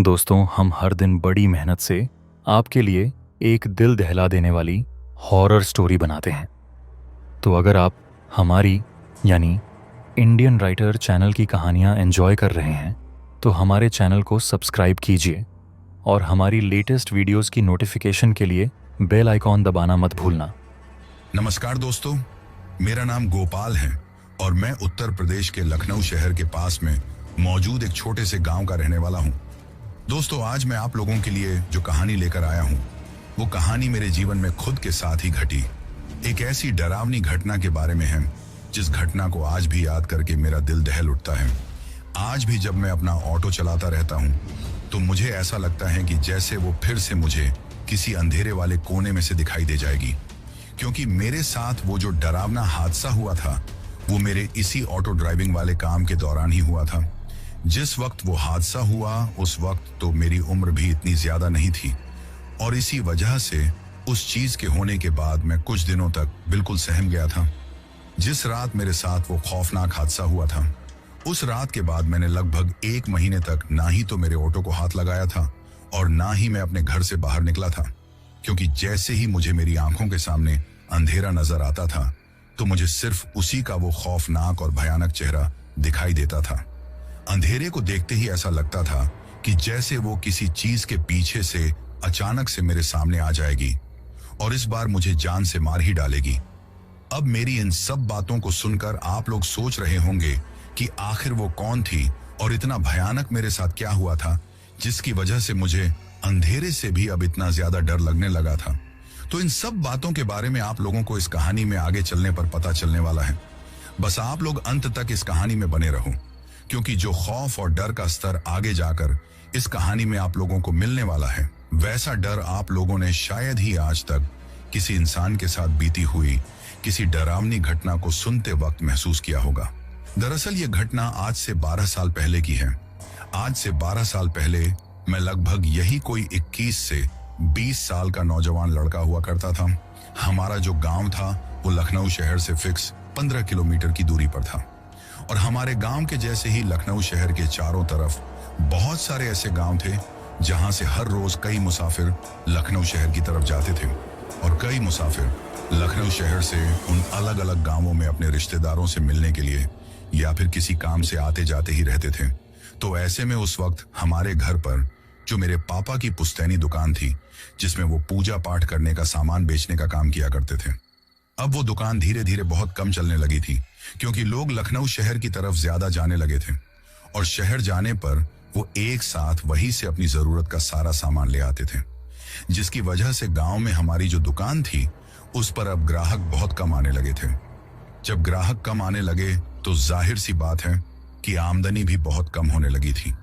दोस्तों, हम हर दिन बड़ी मेहनत से आपके लिए एक दिल दहला देने वाली हॉरर स्टोरी बनाते हैं। तो अगर आप हमारी यानी इंडियन राइटर चैनल की कहानियाँ एंजॉय कर रहे हैं तो हमारे चैनल को सब्सक्राइब कीजिए और हमारी लेटेस्ट वीडियोस की नोटिफिकेशन के लिए बेल आइकॉन दबाना मत भूलना। नमस्कार दोस्तों, मेरा नाम गोपाल है और मैं उत्तर प्रदेश के लखनऊ शहर के पास में मौजूद एक छोटे से गांव का रहने वाला हूं। दोस्तों, आज मैं आप लोगों के लिए जो कहानी लेकर आया हूं वो कहानी मेरे जीवन में खुद के साथ ही घटी एक ऐसी डरावनी घटना के बारे में है जिस घटना को आज भी याद करके मेरा दिल दहल उठता है। आज भी जब मैं अपना ऑटो चलाता रहता हूं तो मुझे ऐसा लगता है कि जैसे वो फिर से मुझे किसी अंधेरे वाले कोने में से दिखाई दे जाएगी, क्योंकि मेरे साथ वो जो डरावना हादसा हुआ था वो मेरे इसी ऑटो ड्राइविंग वाले काम के दौरान ही हुआ था। जिस वक्त वो हादसा हुआ उस वक्त तो मेरी उम्र भी इतनी ज्यादा नहीं थी और इसी वजह से उस चीज के होने के बाद मैं कुछ दिनों तक बिल्कुल सहम गया था। जिस रात मेरे साथ वो खौफनाक हादसा हुआ था उस रात के बाद मैंने लगभग 1 महीने तक ना ही तो मेरे ऑटो को हाथ लगाया था और ना ही मैं अपने घर से बाहर निकला था, क्योंकि जैसे ही मुझे मेरी आंखों के सामने अंधेरा नजर आता था तो मुझे सिर्फ उसी का वो खौफनाक और भयानक चेहरा दिखाई देता था। अंधेरे को देखते ही ऐसा लगता था कि जैसे वो किसी चीज के पीछे से अचानक से मेरे सामने आ जाएगी और इस बार मुझे जान से मार ही डालेगी। अब मेरी इन सब बातों को सुनकर आप लोग सोच रहे होंगे कि आखिर वो कौन थी और इतना भयानक मेरे साथ क्या हुआ था जिसकी वजह से मुझे अंधेरे से भी अब इतना ज्यादा डर लगने लगा था। तो इन सब बातों के बारे में आप लोगों को इस कहानी में आगे चलने पर पता चलने वाला है। बस आप लोग अंत तक इस कहानी में बने रहो, क्योंकि जो खौफ और डर का स्तर आगे जाकर इस कहानी में आप लोगों को मिलने वाला है वैसा डर आप लोगों ने शायद ही आज तक किसी इंसान के साथ बीती हुई किसी डरावनी घटना को सुनते वक्त महसूस किया होगा। दरअसल ये घटना आज से 12 साल पहले की है। आज से 12 साल पहले मैं लगभग यही कोई 21 से 20 साल का नौजवान लड़का हुआ करता था। हमारा जो गांव था वो लखनऊ शहर से फिक्स 15 किलोमीटर की दूरी पर था और हमारे गांव के जैसे ही लखनऊ शहर के चारों तरफ बहुत सारे ऐसे गांव थे जहां से हर रोज कई मुसाफिर लखनऊ शहर की तरफ जाते थे और कई मुसाफिर लखनऊ शहर से उन अलग अलग गांवों में अपने रिश्तेदारों से मिलने के लिए या फिर किसी काम से आते जाते ही रहते थे। तो ऐसे में उस वक्त हमारे घर पर जो मेरे पापा की पुश्तैनी दुकान थी जिसमें वो पूजा पाठ करने का सामान बेचने का काम किया करते थे, अब वो दुकान धीरे धीरे बहुत कम चलने लगी थी, क्योंकि लोग लखनऊ शहर की तरफ ज्यादा जाने लगे थे और शहर जाने पर वो एक साथ वहीं से अपनी जरूरत का सारा सामान ले आते थे, जिसकी वजह से गांव में हमारी जो दुकान थी उस पर अब ग्राहक बहुत कम आने लगे थे। जब ग्राहक कम आने लगे तो जाहिर सी बात है कि आमदनी भी बहुत कम होने लगी थी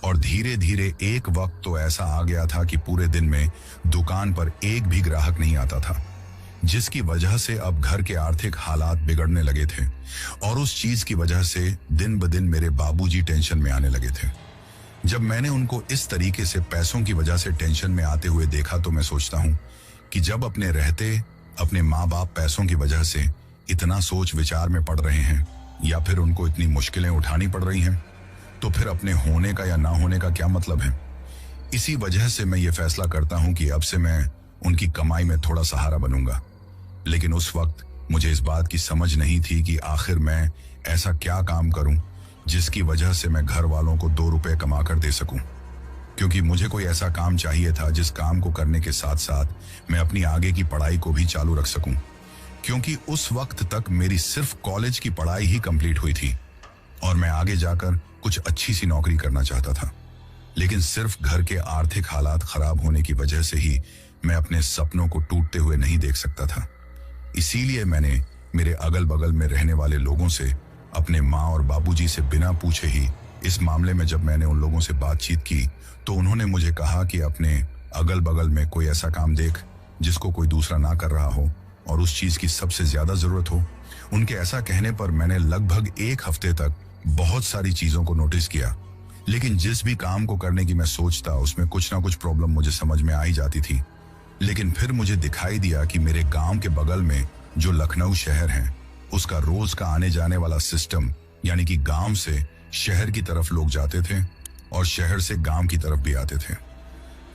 और धीरे धीरे एक वक्त तो ऐसा आ गया था कि पूरे दिन में दुकान पर एक भी ग्राहक नहीं आता था, जिसकी वजह से अब घर के आर्थिक हालात बिगड़ने लगे थे और उस चीज की वजह से दिन ब दिन मेरे बाबूजी टेंशन में आने लगे थे। जब मैंने उनको इस तरीके से पैसों की वजह से टेंशन में आते हुए देखा तो मैं सोचता हूँ कि जब अपने रहते अपने माँ बाप पैसों की वजह से इतना सोच विचार में पड़ रहे हैं या फिर उनको इतनी मुश्किलें उठानी पड़ रही हैं तो फिर अपने होने का या ना होने का क्या मतलब है। इसी वजह से मैं ये फैसला करता हूँ कि अब से मैं उनकी कमाई में थोड़ा सहारा बनूंगा। लेकिन उस वक्त मुझे इस बात की समझ नहीं थी कि आखिर मैं ऐसा क्या काम करूं जिसकी वजह से मैं घर वालों को 2 रुपए कमा कर दे सकूं, क्योंकि मुझे कोई ऐसा काम चाहिए था जिस काम को करने के साथ साथ मैं अपनी आगे की पढ़ाई को भी चालू रख सकूं, क्योंकि उस वक्त तक मेरी सिर्फ कॉलेज की पढ़ाई ही कंप्लीट हुई थी और मैं आगे जाकर कुछ अच्छी सी नौकरी करना चाहता था। लेकिन सिर्फ घर के आर्थिक हालात खराब होने की वजह से ही मैं अपने सपनों को टूटते हुए नहीं देख सकता था। इसीलिए मैंने मेरे अगल बगल में रहने वाले लोगों से, अपने माँ और बाबूजी से बिना पूछे ही इस मामले में जब मैंने उन लोगों से बातचीत की तो उन्होंने मुझे कहा कि अपने अगल बगल में कोई ऐसा काम देख जिसको कोई दूसरा ना कर रहा हो और उस चीज की सबसे ज्यादा जरूरत हो। उनके ऐसा कहने पर मैंने लगभग 1 हफ्ते तक बहुत सारी चीजों को नोटिस किया, लेकिन जिस भी काम को करने की मैं सोचता उसमें कुछ ना कुछ प्रॉब्लम मुझे समझ में आ ही जाती थी। लेकिन फिर मुझे दिखाई दिया कि मेरे गांव के बगल में जो लखनऊ शहर है उसका रोज का आने जाने वाला सिस्टम, यानी कि गांव से शहर की तरफ लोग जाते थे और शहर से गांव की तरफ भी आते थे।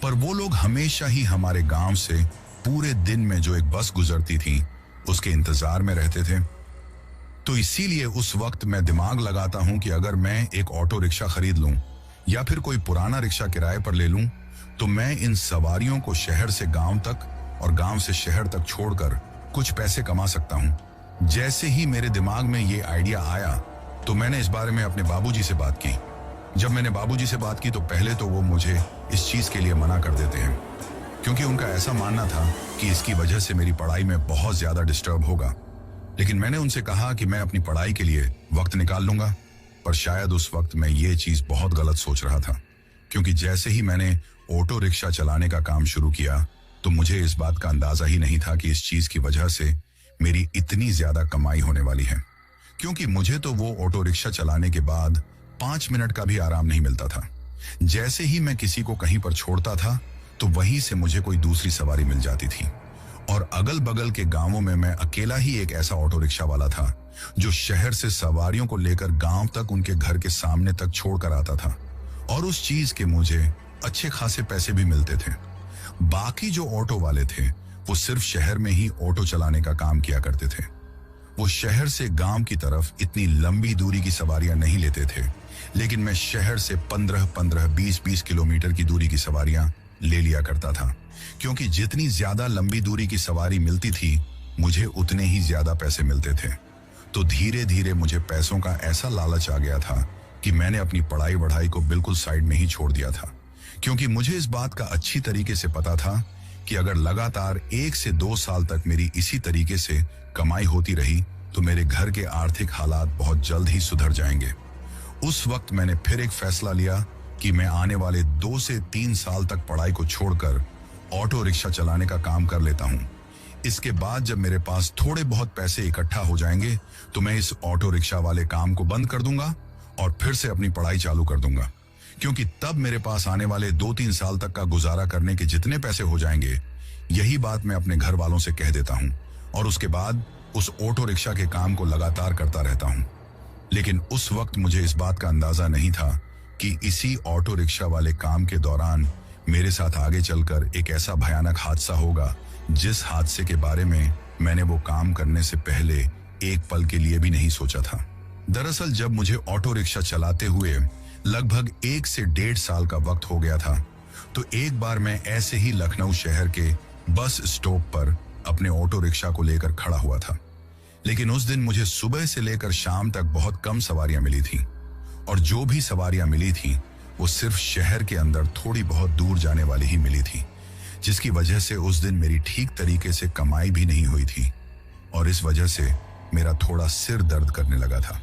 पर वो लोग हमेशा ही हमारे गांव से पूरे दिन में जो एक बस गुजरती थी उसके इंतजार में रहते थे। तो इसीलिए उस वक्त मैं दिमाग लगाता हूं कि अगर मैं एक ऑटो रिक्शा खरीद लूं या फिर कोई पुराना रिक्शा किराए पर ले लूं तो मैं इन सवारियों को शहर से गांव तक और गांव से शहर तक छोड़कर कुछ पैसे कमा सकता हूं। जैसे ही मेरे दिमाग में ये आइडिया आया तो मैंने इस बारे में अपने बाबूजी से बात की। जब मैंने बाबूजी से बात की तो पहले तो वो मुझे इस चीज के लिए मना कर देते हैं, क्योंकि उनका ऐसा मानना था कि इसकी वजह से मेरी पढ़ाई में बहुत ज्यादा डिस्टर्ब होगा। लेकिन मैंने उनसे कहा कि मैं अपनी पढ़ाई के लिए वक्त निकाल लूंगा। पर शायद उस वक्त मैं ये चीज बहुत गलत सोच रहा था, क्योंकि जैसे ही मैंने ऑटो रिक्शा चलाने का काम शुरू किया तो मुझे इस बात का अंदाजा ही नहीं था कि इस चीज की वजह से मेरी इतनी ज्यादा कमाई होने वाली है। क्योंकि मुझे तो वो ऑटो रिक्शा चलाने के बाद 5 मिनट का भी आराम नहीं मिलता था। जैसे ही मैं किसी को कहीं पर छोड़ता था तो वहीं से मुझे कोई दूसरी सवारी मिल जाती थी। और अगल बगल के गांवों में मैं अकेला ही एक ऐसा ऑटो रिक्शा वाला था जो शहर से सवारियों को लेकर गांव तक उनके घर के सामने तक छोड़कर आता था। और उस चीज के मुझे अच्छे खासे पैसे भी मिलते थे। बाकी जो ऑटो वाले थे वो सिर्फ शहर में ही ऑटो चलाने का काम किया करते थे। वो शहर से गांव की तरफ इतनी लंबी दूरी की सवारियां नहीं लेते थे, लेकिन मैं शहर से 15-15, 20-20 किलोमीटर की दूरी की सवारियां ले लिया करता था, क्योंकि जितनी ज्यादा लंबी दूरी की सवारी मिलती थी मुझे उतने ही ज्यादा पैसे मिलते थे। तो धीरे धीरे मुझे पैसों का ऐसा लालच आ गया था कि मैंने अपनी पढ़ाई वढ़ाई को बिल्कुल साइड में ही छोड़ दिया था, क्योंकि मुझे इस बात का अच्छी तरीके से पता था कि अगर लगातार 1 से 2 साल तक मेरी इसी तरीके से कमाई होती रही तो मेरे घर के आर्थिक हालात बहुत जल्द ही सुधर जाएंगे। उस वक्त मैंने फिर एक फैसला लिया कि मैं आने वाले 2 से 3 साल तक पढ़ाई को छोड़कर ऑटो रिक्शा चलाने का काम कर लेता हूं। इसके बाद जब मेरे पास थोड़े बहुत पैसे इकट्ठा हो जाएंगे तो मैं इस ऑटो रिक्शा वाले काम को बंद कर दूंगा और फिर से अपनी पढ़ाई चालू कर दूंगा, क्योंकि तब मेरे पास आने वाले 2-3 साल तक का गुजारा करने के जितने पैसे हो जाएंगे, यही बात मैं अपने घर वालों से कह देता हूं और उसके बाद उस ऑटो रिक्शा के काम को लगातार करता रहता हूं। लेकिन उस वक्त मुझे इस बात का अंदाजा नहीं था कि इसी ऑटो रिक्शा वाले काम के दौरान मेरे साथ आगे चलकर एक ऐसा भयानक हादसा होगा जिस हादसे के बारे में मैंने वो काम करने से पहले एक पल के लिए भी नहीं सोचा था। दरअसल जब मुझे ऑटो रिक्शा चलाते हुए लगभग 1 से 1.5 साल का वक्त हो गया था तो एक बार मैं ऐसे ही लखनऊ शहर के बस स्टॉप पर अपने ऑटो रिक्शा को लेकर खड़ा हुआ था। लेकिन उस दिन मुझे सुबह से लेकर शाम तक बहुत कम सवारियां मिली थी और जो भी सवारियां मिली थी वो सिर्फ शहर के अंदर थोड़ी बहुत दूर जाने वाली ही मिली थी, जिसकी वजह से उस दिन मेरी ठीक तरीके से कमाई भी नहीं हुई थी और इस वजह से मेरा थोड़ा सिर दर्द करने लगा था,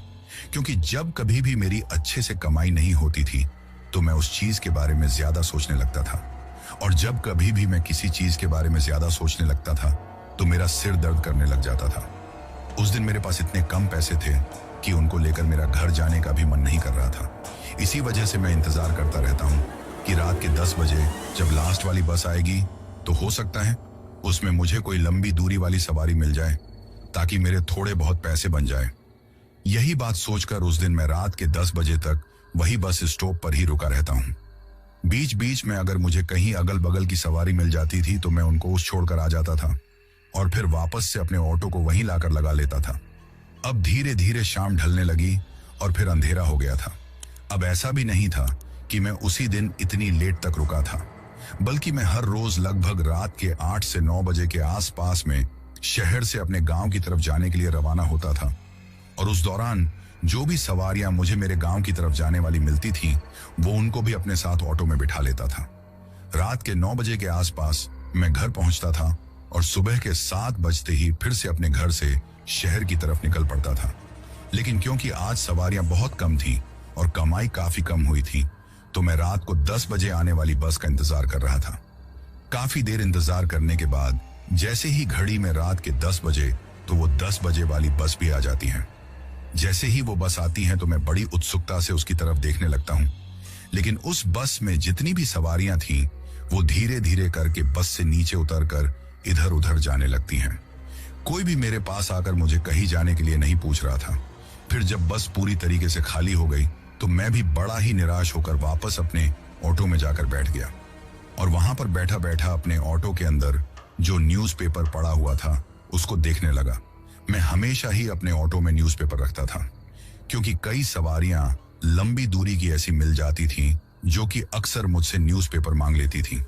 क्योंकि जब कभी भी मेरी अच्छे से कमाई नहीं होती थी तो मैं उस चीज के बारे में ज्यादा सोचने लगता था और जब कभी भी मैं किसी चीज के बारे में ज्यादा सोचने लगता था तो मेरा सिर दर्द करने लग जाता था। उस दिन मेरे पास इतने कम पैसे थे कि उनको लेकर मेरा घर जाने का भी मन नहीं कर रहा था। इसी वजह से मैं इंतजार करता रहता हूँ कि रात के 10 बजे जब लास्ट वाली बस आएगी तो हो सकता है उसमें मुझे कोई लंबी दूरी वाली सवारी मिल जाए ताकि मेरे थोड़े बहुत पैसे बन जाए। यही बात सोचकर उस दिन मैं रात के 10 बजे तक वही बस स्टॉप पर ही रुका रहता हूँ। बीच बीच में अगर मुझे कहीं अगल बगल की सवारी मिल जाती थी तो मैं उनको उस छोड़कर आ जाता था और फिर वापस से अपने ऑटो को वहीं लाकर लगा लेता था। अब धीरे धीरे शाम ढलने लगी और फिर अंधेरा हो गया था। अब ऐसा भी नहीं था कि मैं उसी दिन इतनी लेट तक रुका था, बल्कि मैं हर रोज लगभग रात के 8 से 9 बजे के आसपास में शहर से अपने गांव की तरफ जाने के लिए रवाना होता था और उस दौरान जो भी सवारियां मुझे मेरे गांव की तरफ जाने वाली मिलती थी वो उनको भी अपने साथ ऑटो में बिठा लेता था। रात के 9 बजे के आसपास मैं घर पहुंचता था और सुबह के 7 बजते ही फिर से अपने घर से शहर की तरफ निकल पड़ता था। लेकिन क्योंकि आज सवारियां बहुत कम थी और कमाई काफी कम हुई थी तो मैं रात को 10 बजे आने वाली बस का इंतजार कर रहा था। काफी देर इंतजार करने के बाद जैसे ही घड़ी में रात के 10 बजे तो वो 10 बजे वाली बस भी आ जाती है। जैसे ही वो बस आती है तो मैं बड़ी उत्सुकता से उसकी तरफ देखने लगता हूँ, लेकिन उस बस में जितनी भी सवारियां थी वो धीरे धीरे करके बस से नीचे उतरकर इधर उधर जाने लगती हैं। कोई भी मेरे पास आकर मुझे कहीं जाने के लिए नहीं पूछ रहा था। फिर जब बस पूरी तरीके से खाली हो गई तो मैं भी बड़ा ही निराश होकर वापस अपने ऑटो में जाकर बैठ गया और वहां पर बैठा बैठा अपने ऑटो के अंदर जो न्यूज़पेपर पड़ा हुआ था उसको देखने लगा। मैं हमेशा ही अपने ऑटो में न्यूज़पेपर रखता था क्योंकि कई सवारियां लंबी दूरी की ऐसी मिल जाती थीं जो कि अक्सर मुझसे न्यूज़पेपर मांग लेती थीं।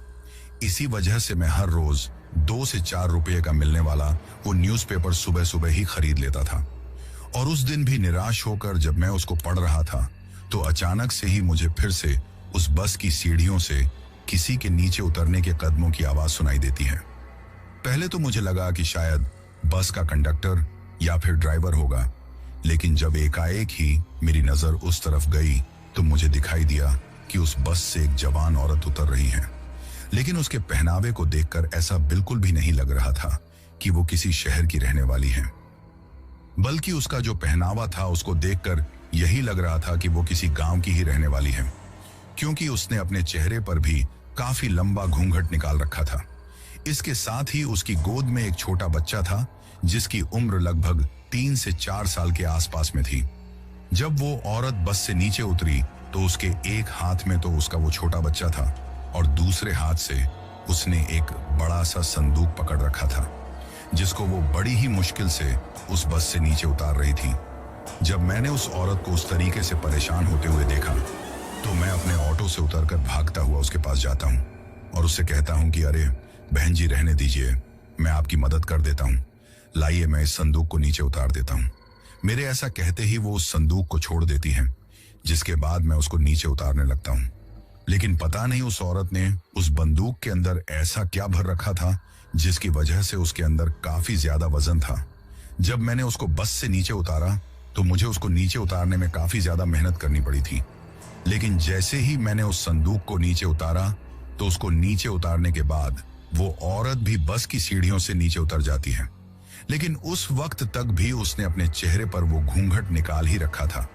इसी वजह से मैं हर रोज 2 से 4 रुपये का मिलने वाला वो न्यूज़पेपर सुबह सुबह ही खरीद लेता था। और उस दिन भी निराश होकर जब मैं उसको पढ़ रहा था तो अचानक से ही मुझे फिर से उस बस की सीढ़ियों से किसी के नीचे उतरने के कदमों की आवाज सुनाई देती है। पहले तो मुझे लगा कि शायद बस का कंडक्टर या फिर ड्राइवर होगा, लेकिन जब एकाएक ही मेरी नजर उस तरफ गई तो मुझे दिखाई दिया कि उस बस से एक जवान औरत उतर रही है। लेकिन उसके पहनावे को देखकर ऐसा बिल्कुल भी नहीं लग रहा था कि वो किसी शहर की रहने वाली है, बल्कि उसका जो पहनावा था उसको देखकर यही लग रहा था कि वो किसी गांव की ही रहने वाली है, क्योंकि उसने अपने चेहरे पर भी काफी लंबा घूंघट निकाल रखा था। इसके साथ ही उसकी गोद में एक छोटा बच्चा था जिसकी उम्र लगभग 3 से 4 साल के आसपास में थी। जब वो औरत बस से नीचे उतरी तो उसके एक हाथ में तो उसका वो छोटा बच्चा था और दूसरे हाथ से उसने एक बड़ा सा संदूक पकड़ रखा था जिसको वो बड़ी ही मुश्किल से उस बस से नीचे उतार रही थी। जब मैंने उस औरत को उस तरीके से परेशान होते हुए देखा तो मैं अपने ऑटो से उतरकर भागता हुआ उसके पास जाता हूँ और उससे कहता हूँ कि अरे बहन जी, रहने दीजिए, मैं आपकी मदद कर देता हूँ, लाइए मैं इस संदूक को नीचे उतार देता हूँ। मेरे ऐसा कहते ही वो उस संदूक को छोड़ देती है, जिसके बाद मैं उसको नीचे उतारने लगता हूँ। लेकिन पता नहीं उस औरत ने उस बंदूक के अंदर ऐसा क्या भर रखा था जिसकी वजह से उसके अंदर काफी ज्यादा वजन था। जब मैंने उसको बस से नीचे उतारा तो मुझे उसको नीचे उतारने में काफी ज्यादा मेहनत करनी पड़ी थी, लेकिन जैसे ही मैंने उस संदूक को नीचे उतारा तो उसको नीचे उतारने के बाद वो औरत भी बस की सीढ़ियों से नीचे उतर जाती है। लेकिन उस वक्त तक भी उसने अपने चेहरे पर वो घूंघट निकाल ही रखा था।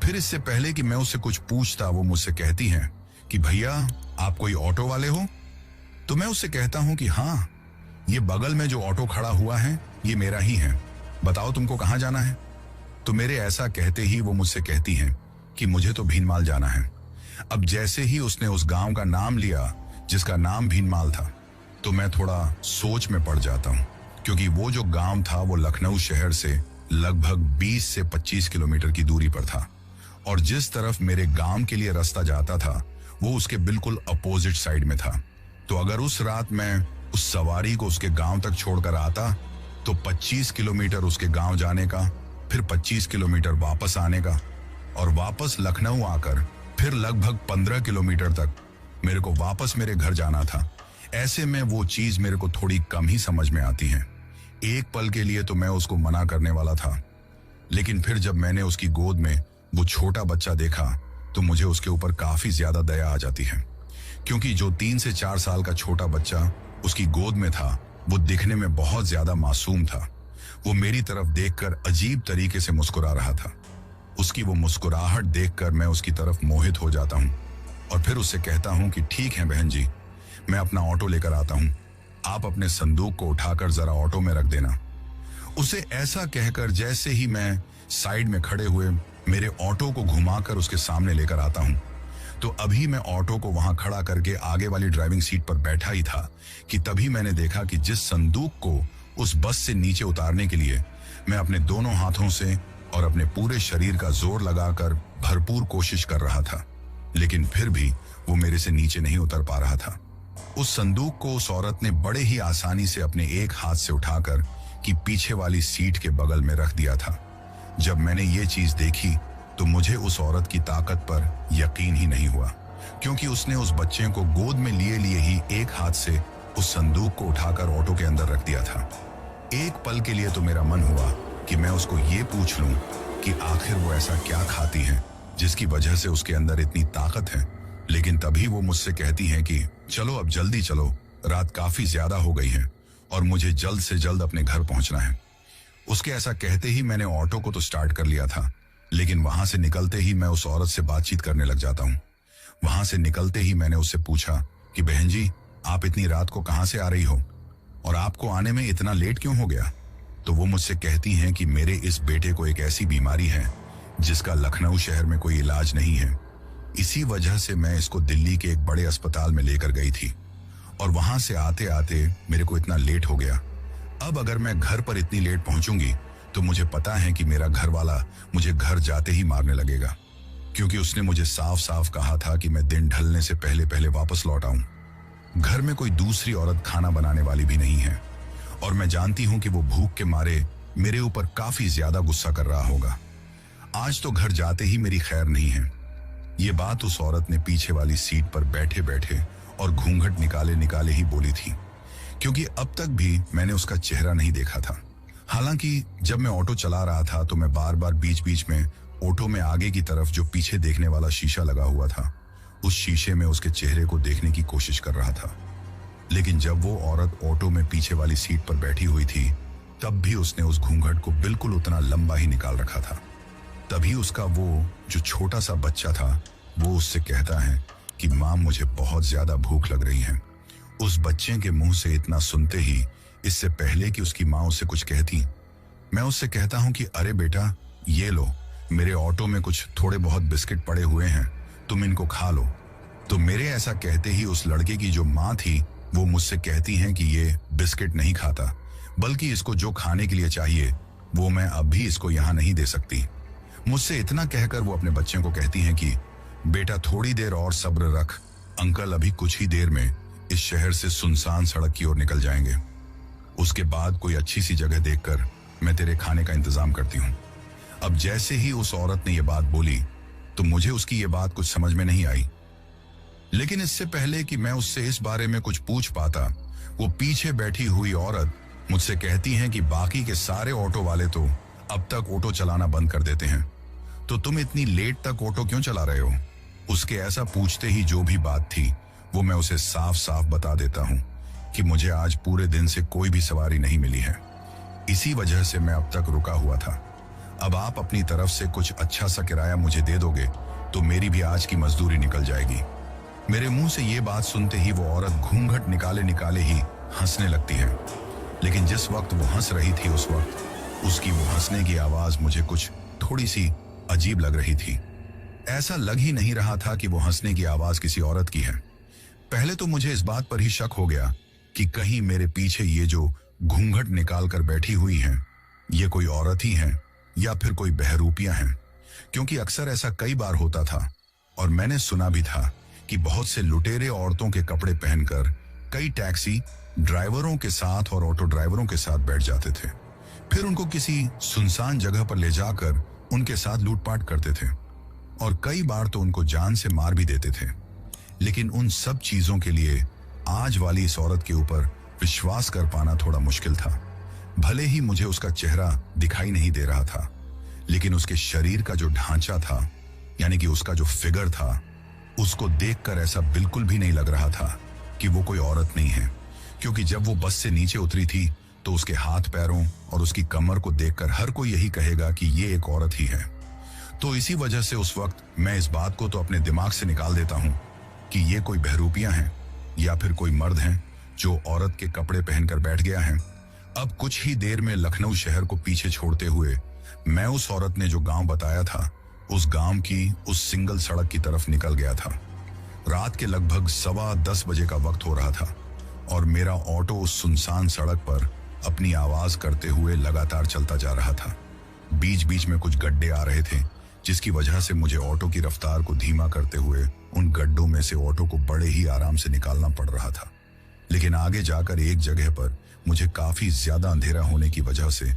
फिर इससे पहले कि मैं उससे कुछ पूछता वो मुझसे कहती हैं कि भैया, आप कोई ऑटो वाले हो? तो मैं उससे कहता हूं कि हाँ, ये बगल में जो ऑटो खड़ा हुआ है ये मेरा ही है, बताओ तुमको कहाँ जाना है? तो मेरे ऐसा कहते ही वो मुझसे कहती हैं कि मुझे तो भीनमाल जाना है। अब जैसे ही उसने उस गांव का नाम लिया जिसका नाम भीनमाल था तो मैं थोड़ा सोच में पड़ जाता हूँ, क्योंकि वो जो गांव था वो लखनऊ शहर से लगभग 20 से 25 किलोमीटर की दूरी पर था और जिस तरफ मेरे गांव के लिए रास्ता जाता था वो उसके बिल्कुल अपोजिट साइड में था। तो अगर उस रात मैं उस सवारी को उसके गांव तक छोड़कर आता तो 25 किलोमीटर उसके गांव जाने का, फिर 25 किलोमीटर वापस आने का और वापस लखनऊ आकर फिर लगभग 15 किलोमीटर तक मेरे को वापस मेरे घर जाना था। ऐसे में वो चीज मेरे को थोड़ी कम ही समझ में आती है। एक पल के लिए तो मैं उसको मना करने वाला था, लेकिन फिर जब मैंने उसकी गोद में वो छोटा बच्चा देखा तो मुझे उसके ऊपर काफी ज्यादा दया आ जाती है, क्योंकि जो 3 से 4 साल का छोटा बच्चा उसकी गोद में था वो दिखने में बहुत ज्यादा मासूम था। वो मेरी तरफ देखकर अजीब तरीके से मुस्कुरा रहा था। उसकी वो मुस्कुराहट देखकर मैं उसकी तरफ मोहित हो जाता हूँ और फिर उससे कहता हूँ कि ठीक है बहन जी, मैं अपना ऑटो लेकर आता हूँ, आप अपने संदूक को उठाकर जरा ऑटो में रख देना। उसे ऐसा कहकर जैसे ही मैं साइड में खड़े हुए मेरे ऑटो को घुमाकर उसके सामने लेकर आता हूँ तो अभी मैं ऑटो को वहां खड़ा करके आगे वाली ड्राइविंग सीट पर बैठा ही था कि तभी मैंने देखा कि जिस संदूक को उस बस से नीचे उतारने के लिए मैं अपने दोनों हाथों से और अपने पूरे शरीर का जोर लगाकर भरपूर कोशिश कर रहा था, लेकिन फिर भी वो मेरे से नीचे नहीं उतर पा रहा था। उस संदूक को उस औरत ने बड़े ही आसानी से अपने एक हाथ से उठाकर कि पीछे वाली सीट के बगल में रख दिया था। जब मैंने ये चीज देखी तो मुझे उस औरत की ताकत पर यकीन ही नहीं हुआ, क्योंकि उसने उस बच्चे को गोद में लिए लिए ही एक हाथ से उस संदूक को उठाकर ऑटो के अंदर रख दिया था। एक पल के लिए तो मेरा मन हुआ कि मैं उसको ये पूछ लूं कि आखिर वो ऐसा क्या खाती है जिसकी वजह से उसके अंदर इतनी ताकत है, लेकिन तभी वो मुझसे कहती हैं कि चलो अब जल्दी चलो, रात काफी ज्यादा हो गई है और मुझे जल्द से जल्द अपने घर पहुंचना है। उसके ऐसा कहते ही मैंने ऑटो को तो स्टार्ट कर लिया था, लेकिन वहां से निकलते ही मैं उस औरत से बातचीत करने लग जाता हूँ। वहां से निकलते ही मैंने उससे पूछा कि बहन जी, आप इतनी रात को कहां से आ रही हो और आपको आने में इतना लेट क्यों हो गया? तो वो मुझसे कहती हैं कि मेरे इस बेटे को एक ऐसी बीमारी है जिसका लखनऊ शहर में कोई इलाज नहीं है। इसी वजह से मैं इसको दिल्ली के एक बड़े अस्पताल में लेकर गई थी और वहां से आते आते मेरे को इतना लेट हो गया। अब अगर मैं घर पर इतनी लेट पहुंचूंगी तो मुझे पता है कि मेरा घर वाला मुझे घर जाते ही मारने लगेगा, क्योंकि उसने मुझे साफ साफ कहा था कि मैं दिन ढलने से पहले पहले वापस लौट आऊं। घर में कोई दूसरी औरत खाना बनाने वाली भी नहीं है और मैं जानती हूं कि वो भूख के मारे मेरे ऊपर काफी ज्यादा गुस्सा कर रहा होगा। आज तो घर जाते ही मेरी खैर नहीं है। ये बात उस औरत ने पीछे वाली सीट पर बैठे बैठे और घूंघट निकाले निकाले ही बोली थी, क्योंकि अब तक भी मैंने उसका चेहरा नहीं देखा था। हालांकि जब मैं ऑटो चला रहा था तो मैं बार बार बीच बीच में ऑटो में आगे की तरफ जो पीछे देखने वाला शीशा लगा हुआ था, उस शीशे में उसके चेहरे को देखने की कोशिश कर रहा था। लेकिन जब वो औरत ऑटो में पीछे वाली सीट पर बैठी हुई थी, तब भी उसने उस घूंघट को बिल्कुल उतना लंबा ही निकाल रखा था। तभी उसका वो जो छोटा सा बच्चा था वो उससे कहता है कि माँ, मुझे बहुत ज्यादा भूख लग रही है। उस बच्चे के मुंह से इतना सुनते ही, इससे पहले कि उसकी माँ उससे कुछ कहती, मैं उससे कहता हूं कि अरे बेटा, ये लो, मेरे ऑटो में कुछ थोड़े बहुत बिस्किट पड़े हुए हैं, तुम इनको खा लो। तो मेरे ऐसा कहते ही उस लड़के की जो माँ थी वो मुझसे कहती हैं कि ये बिस्किट नहीं खाता, बल्कि इसको जो खाने के लिए चाहिए वो मैं अब भी इसको यहाँ नहीं दे सकती। मुझसे इतना कहकर वो अपने बच्चे को कहती हैं कि बेटा, थोड़ी देर और सब्र रख, अंकल अभी कुछ ही देर में इस शहर से सुनसान सड़क की ओर निकल जाएंगे। उसके बाद कोई अच्छी सी जगह देखकर मैं तेरे खाने का इंतजाम करती हूँ। अब जैसे ही उस औरत ने ये बात बोली तो मुझे उसकी ये बात कुछ समझ में नहीं आई। लेकिन इससे पहले कि मैं उससे इस बारे में कुछ पूछ पाता, वो पीछे बैठी हुई औरत मुझसे कहती हैं कि बाकी के सारे ऑटो वाले तो अब तक ऑटो चलाना बंद कर देते हैं, तो तुम इतनी लेट तक ऑटो क्यों चला रहे हो? उसके ऐसा पूछते ही जो भी बात थी वो मैं उसे साफ साफ बता देता हूँ कि मुझे आज पूरे दिन से कोई भी सवारी नहीं मिली है, इसी वजह से मैं अब तक रुका हुआ था। अब आप अपनी तरफ से कुछ अच्छा सा किराया मुझे दे दोगे तो मेरी भी आज की मजदूरी निकल जाएगी। मेरे मुंह से ये बात सुनते ही वो औरत घूंघट निकाले निकाले ही हंसने लगती है। लेकिन जिस वक्त वो हंस रही थी उस वक्त उसकी वो हंसने की आवाज मुझे कुछ थोड़ी सी अजीब लग रही थी। ऐसा लग ही नहीं रहा था कि वो हंसने की आवाज किसी औरत की है। पहले तो मुझे इस बात पर ही शक हो गया कि कहीं मेरे पीछे ये जो घूंघट निकाल कर बैठी हुई हैं, ये कोई औरत ही हैं या फिर कोई बहरूपियां हैं, क्योंकि अक्सर ऐसा कई बार होता था और मैंने सुना भी था कि बहुत से लुटेरे औरतों के कपड़े पहनकर कई टैक्सी ड्राइवरों के साथ और ऑटो ड्राइवरों के साथ बैठ जाते थे, फिर उनको किसी सुनसान जगह पर ले जाकर उनके साथ लूटपाट करते थे और कई बार तो उनको जान से मार भी देते थे। लेकिन उन सब चीजों के लिए आज वाली इस औरत के ऊपर विश्वास कर पाना थोड़ा मुश्किल था। भले ही मुझे उसका चेहरा दिखाई नहीं दे रहा था, लेकिन उसके शरीर का जो ढांचा था, यानी कि उसका जो फिगर था, उसको देखकर ऐसा बिल्कुल भी नहीं लग रहा था कि वो कोई औरत नहीं है, क्योंकि जब वो बस से नीचे उतरी थी तो उसके हाथ पैरों और उसकी कमर को देखकर हर कोई यही कहेगा कि ये एक औरत ही है। तो इसी वजह से उस वक्त मैं इस बात को तो अपने दिमाग से निकाल देता हूं कि ये कोई बहरूपियां हैं या फिर कोई मर्द हैं जो औरत के कपड़े पहनकर बैठ गया है। अब कुछ ही देर में लखनऊ शहर को पीछे छोड़ते हुए मैं उस औरत ने जो गांव बताया था उस गांव की उस सिंगल सड़क की तरफ निकल गया था। रात के लगभग 10:15 बजे का वक्त हो रहा था और मेरा ऑटो उस सुनसान सड़क पर अपनी आवाज करते हुए लगातार चलता जा रहा था। बीच बीच में कुछ गड्ढे आ रहे थे, जिसकी वजह से मुझे ऑटो की रफ्तार को धीमा करते हुए उन गड्ढों में से ऑटो को बड़े ही आराम से निकालना पड़ रहा था। लेकिन आगे जाकर एक जगह पर मुझे काफी ज्यादा अंधेरा होने की वजह से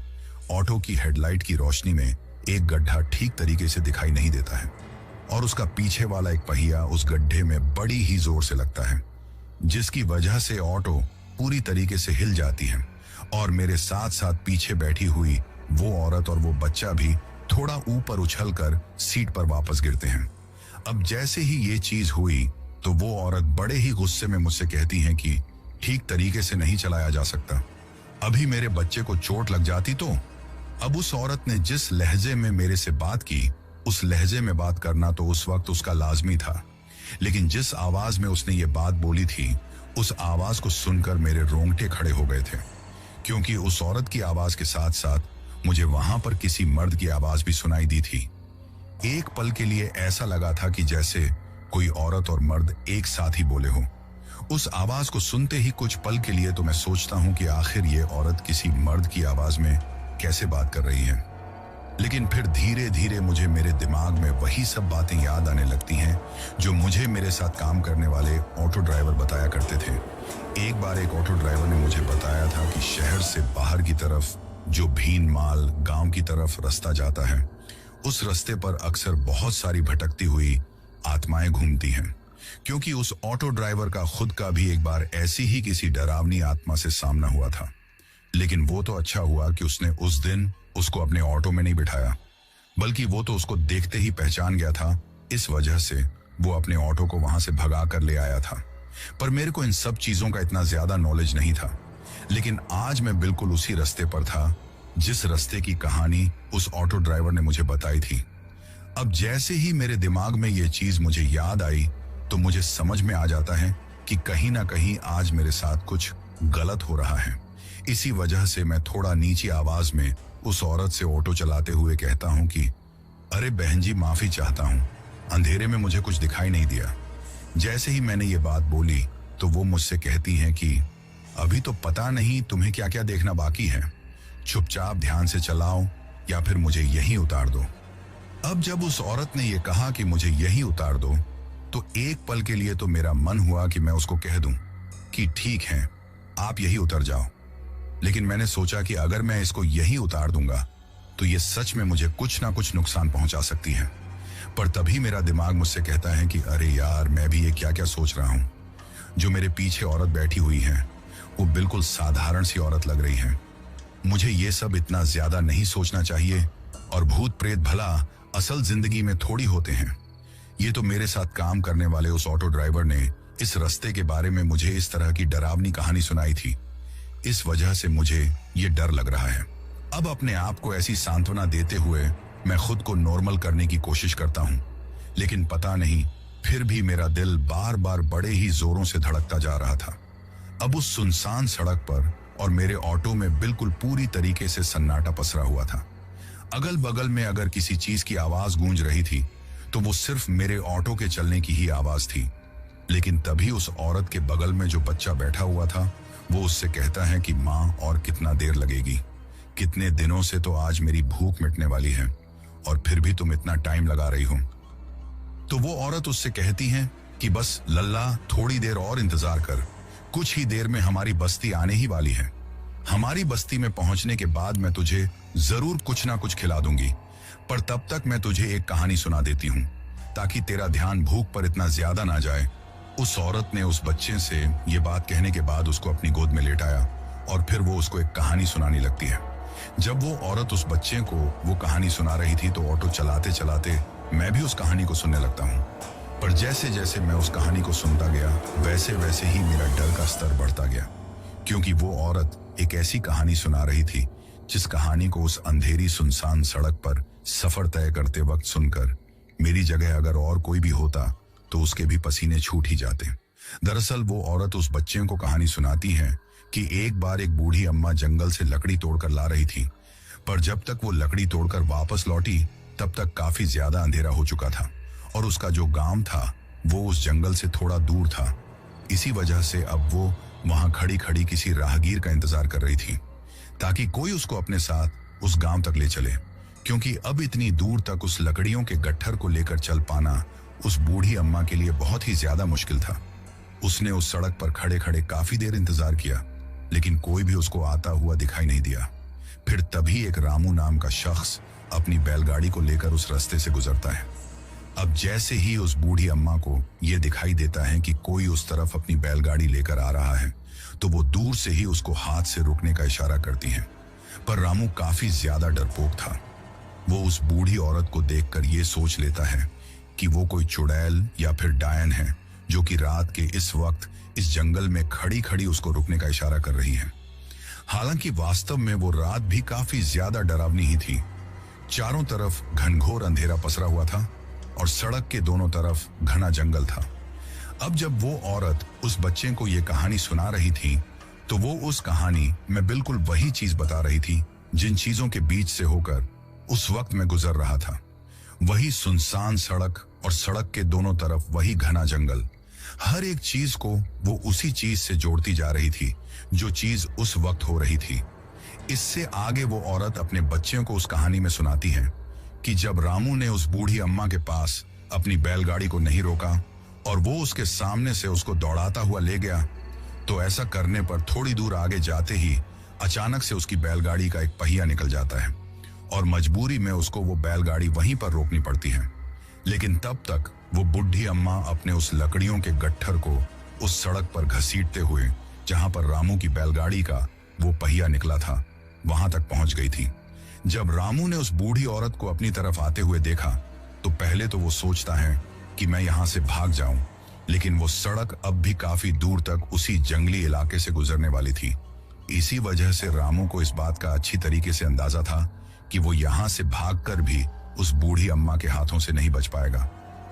ऑटो की हेडलाइट की रोशनी में एक गड्ढा ठीक तरीके से दिखाई नहीं देता है और उसका पीछे वाला एक पहिया उस गड्ढे में बड़ी ही जोर से लगता है, जिसकी वजह से ऑटो पूरी तरीके से हिल जाती है और मेरे साथ साथ पीछे बैठी हुई वो औरत और वो बच्चा भी थोड़ा ऊपर उछलकर सीट पर वापस गिरते हैं। अब जैसे ही ये चीज हुई तो वो औरत बड़े ही गुस्से में मुझसे कहती हैं कि ठीक तरीके से नहीं चलाया जा सकता, अभी मेरे बच्चे को चोट लग जाती तो। अब उस औरत ने जिस लहजे में मेरे से बात की, उस लहजे में बात करना तो उस वक्त उसका लाजमी था, लेकिन जिस आवाज में उसने ये बात बोली थी उस आवाज को सुनकर मेरे रोंगटे खड़े हो गए थे, क्योंकि उस औरत की आवाज के साथ साथ मुझे वहां पर किसी मर्द की आवाज भी सुनाई दी थी। एक पल के लिए ऐसा लगा था कि जैसे कोई औरत और मर्द एक साथ ही बोले हो। उस आवाज को सुनते ही कुछ पल के लिए तो मैं सोचता हूं कि आखिर ये औरत किसी मर्द की आवाज में कैसे बात कर रही है। लेकिन फिर धीरे धीरे मुझे मेरे दिमाग में वही सब बातें याद आने लगती हैं जो मुझे मेरे साथ काम करने वाले ऑटो ड्राइवर बताया करते थे। एक बार एक ऑटो ड्राइवर ने मुझे बताया था कि शहर से बाहर की तरफ जो भीन माल गांव की तरफ रास्ता जाता है, उस रास्ते पर अक्सर बहुत सारी भटकती हुई आत्माएं घूमती हैं। क्योंकि उस ऑटो ड्राइवर का खुद का भी एक बार ऐसी ही किसी डरावनी आत्मा से सामना हुआ था। लेकिन वो तो अच्छा हुआ कि उसने उस दिन उसको अपने ऑटो में नहीं बिठाया, बल्कि वो तो उसको देखते ही पहचान गया था। इस वजह से वो अपने ऑटो को वहां से भगा कर ले आया था। पर मेरे को इन सब चीजों का इतना ज्यादा नॉलेज नहीं था। लेकिन आज मैं बिल्कुल उसी रास्ते पर था जिस रास्ते की कहानी उस ऑटो ड्राइवर ने मुझे बताई थी। अब जैसे ही मेरे दिमाग में ये चीज मुझे याद आई तो मुझे समझ में आ जाता है कि कहीं ना कहीं आज मेरे साथ कुछ गलत हो रहा है। इसी वजह से मैं थोड़ा नीची आवाज में उस औरत से ऑटो चलाते हुए कहता हूं कि अरे बहन जी, माफी चाहता हूं, अंधेरे में मुझे कुछ दिखाई नहीं दिया। जैसे ही मैंने ये बात बोली तो वो मुझसे कहती हैं कि अभी तो पता नहीं तुम्हें क्या क्या देखना बाकी है, चुपचाप ध्यान से चलाओ या फिर मुझे यहीं उतार दो। अब जब उस औरत ने यह कहा कि मुझे यहीं उतार दो तो एक पल के लिए तो मेरा मन हुआ कि मैं उसको कह दूं कि ठीक है, आप यहीं उतर जाओ। लेकिन मैंने सोचा कि अगर मैं इसको यहीं उतार दूंगा तो ये सच में मुझे कुछ ना कुछ नुकसान पहुंचा सकती है। पर तभी मेरा दिमाग मुझसे कहता है कि अरे यार, मैं भी ये क्या क्या सोच रहा हूं। जो मेरे पीछे औरत बैठी हुई है वो बिल्कुल साधारण सी औरत लग रही है। मुझे ये सब इतना ज्यादा नहीं सोचना चाहिए। और भूत प्रेत भला असल जिंदगी में थोड़ी होते हैं। ये तो मेरे साथ काम करने वाले उस ऑटो ड्राइवर ने इस रास्ते के बारे में मुझे इस तरह की डरावनी कहानी सुनाई थी। इस वजह से मुझे ये डर लग रहा है। अब अपने आप को ऐसी सांत्वना देते हुए मैं खुद को नॉर्मल करने की कोशिश करता हूँ, लेकिन पता नहीं फिर भी मेरा दिल बार बार बड़े ही जोरों से धड़कता जा रहा था। अब उस सुनसान सड़क पर और मेरे ऑटो में बिल्कुल पूरी तरीके से सन्नाटा पसरा हुआ था। अगल बगल में अगर किसी चीज की आवाज गूंज रही थी तो वो सिर्फ मेरे ऑटो के चलने की ही आवाज थी। लेकिन तभी उस औरत के बगल में जो बच्चा बैठा हुआ था वो उससे कहता है कि माँ, और कितना देर लगेगी? कितने दिनों से तो आज मेरी भूख मिटने वाली है और फिर भी तुम इतना टाइम लगा रही हो। तो वो औरत उससे कहती है कि बस लल्ला, थोड़ी देर और इंतजार कर, कुछ ही देर में हमारी बस्ती आने ही वाली है। हमारी बस्ती में पहुंचने के बाद मैं तुझे जरूर कुछ ना कुछ खिला दूंगी, पर तब तक मैं तुझे एक कहानी सुना देती हूँ ताकि तेरा ध्यान भूख पर इतना ज्यादा ना जाए। उस औरत ने उस बच्चे से ये बात कहने के बाद उसको अपनी गोद में लेटाया और फिर वो उसको एक कहानी सुनाने लगती है। जब वो औरत उस बच्चे को वो कहानी सुना रही थी तो ऑटो चलाते चलाते मैं भी उस कहानी को सुनने लगता हूँ। पर जैसे जैसे मैं उस कहानी को सुनता गया वैसे वैसे ही मेरा डर का स्तर बढ़ता गया, क्योंकि वो औरत एक ऐसी कहानी सुना रही थी जिस कहानी को उस अंधेरी सुनसान सड़क पर सफर तय करते वक्त सुनकर मेरी जगह अगर और कोई भी होता तो उसके भी पसीने छूट ही जाते। दरअसल वो औरत उस बच्चे को कहानी सुनाती है कि एक बार एक बूढ़ी अम्मा जंगल से लकड़ी तोड़कर ला रही थी, पर जब तक वो लकड़ी तोड़कर वापस लौटी तब तक काफी ज्यादा अंधेरा हो चुका था और उसका जो गांव था वो उस जंगल से थोड़ा दूर था। इसी वजह से अब वो वहां खड़ी खड़ी किसी राहगीर का इंतजार कर रही थी ताकि कोई उसको अपने साथ उस गांव तक ले चले, क्योंकि अब इतनी दूर तक उस लकड़ियों के गट्ठर को लेकर चल पाना उस बूढ़ी अम्मा के लिए बहुत ही ज्यादा मुश्किल था। उसने उस सड़क पर खड़े खड़े काफी देर इंतजार किया, लेकिन कोई भी उसको आता हुआ दिखाई नहीं दिया। फिर तभी एक रामू नाम का शख्स अपनी बैलगाड़ी को लेकर उस रास्ते से गुजरता है। अब जैसे ही उस बूढ़ी अम्मा को यह दिखाई देता है कि कोई उस तरफ अपनी बैलगाड़ी लेकर आ रहा है तो वो दूर से ही उसको हाथ से रुकने का इशारा करती है। पर रामू काफी ज्यादा डरपोक था। वो उस बूढ़ी औरत को देखकर ये सोच लेता है कि वो कोई चुड़ैल या फिर डायन है जो कि रात के इस वक्त इस जंगल में खड़ी खड़ी उसको रुकने का इशारा कर रही है। हालांकि वास्तव में वो रात भी काफी ज्यादा डरावनी ही थी। चारों तरफ घनघोर अंधेरा पसरा हुआ था और सड़क के दोनों तरफ घना जंगल था। अब जब वो औरत उस बच्चे को ये कहानी सुना रही थी तो वो उस कहानी में बिल्कुल वही चीज बता रही थी जिन चीजों के बीच से होकर उस वक्त मैं गुजर रहा था। वही सुनसान सड़क और सड़क के दोनों तरफ वही घना जंगल। हर एक चीज को वो उसी चीज से जोड़ती जा रही थी जो चीज उस वक्त हो रही थी। इससे आगे वो औरत अपने बच्चों को उस कहानी में सुनाती है कि जब रामू ने उस बूढ़ी अम्मा के पास अपनी बैलगाड़ी को नहीं रोका और वो उसके सामने से उसको दौड़ाता हुआ ले गया, तो ऐसा करने पर थोड़ी दूर आगे जाते ही अचानक से उसकी बैलगाड़ी का एक पहिया निकल जाता है और मजबूरी में उसको वो बैलगाड़ी वहीं पर रोकनी पड़ती है। लेकिन तब तक वो बुढ़ी अम्मा अपने उस लकड़ियों के गट्ठर को उस सड़क पर घसीटते हुए जहां पर रामू की बैलगाड़ी का वो पहिया निकला था वहां तक पहुंच गई थी। जब रामू ने उस बूढ़ी औरत को अपनी तरफ आते हुए देखा तो पहले तो वो सोचता है कि मैं यहां से भाग जाऊं, लेकिन वो सड़क अब भी काफी दूर तक उसी जंगली इलाके से गुजरने वाली थी। इसी वजह से रामू को इस बात का अच्छी तरीके से अंदाजा था कि वो यहां से भागकर भी उस बूढ़ी अम्मा के हाथों से नहीं बच पाएगा।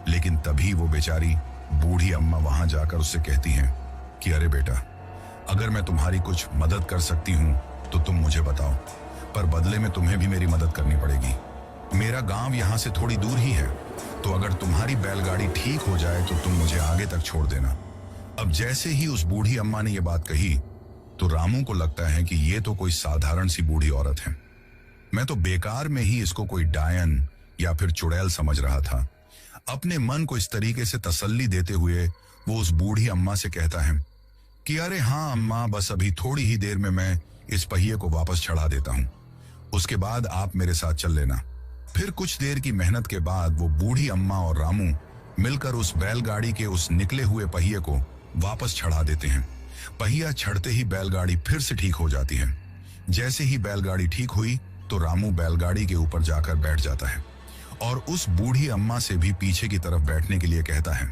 लेकिन तभी वो बेचारी बूढ़ी अम्मा वहां जाकर उससे कहती हैं कि अरे बेटा, अगर मैं तुम्हारी कुछ मदद कर सकती हूं तो तुम मुझे बताओ, पर बदले में तुम्हें भी मेरी मदद करनी पड़ेगी। मेरा गांव यहां से थोड़ी दूर ही है, तो अगर तुम्हारी बैलगाड़ी ठीक हो जाए तो तुम मुझे आगे तक छोड़ देना। अब जैसे ही उस बूढ़ी अम्मा ने यह बात कही तो रामू को लगता है कि ये तो कोई साधारण सी बूढ़ी औरत है। मैं तो बेकार में ही इसको कोई डायन या फिर चुड़ैल समझ रहा था। अपने मन को इस तरीके से तसल्ली देते हुए वो उस बूढ़ी अम्मा से कहता है कि अरे हाँ अम्मा, बस अभी थोड़ी ही देर में मैं इस पहिए को वापस चढ़ा देता हूं, उसके बाद आप मेरे साथ चल लेना। फिर कुछ देर की मेहनत के बाद वो बूढ़ी अम्मा और रामू मिलकर उस बैलगाड़ी के उस निकले हुए पहिए को वापस चढ़ा देते हैं। पहिया चढ़ते ही बैलगाड़ी फिर से ठीक हो जाती है। जैसे ही बैलगाड़ी ठीक हुई तो रामू बैलगाड़ी के ऊपर जाकर बैठ जाता है और उस बूढ़ी अम्मा से भी पीछे की तरफ बैठने के लिए कहता है।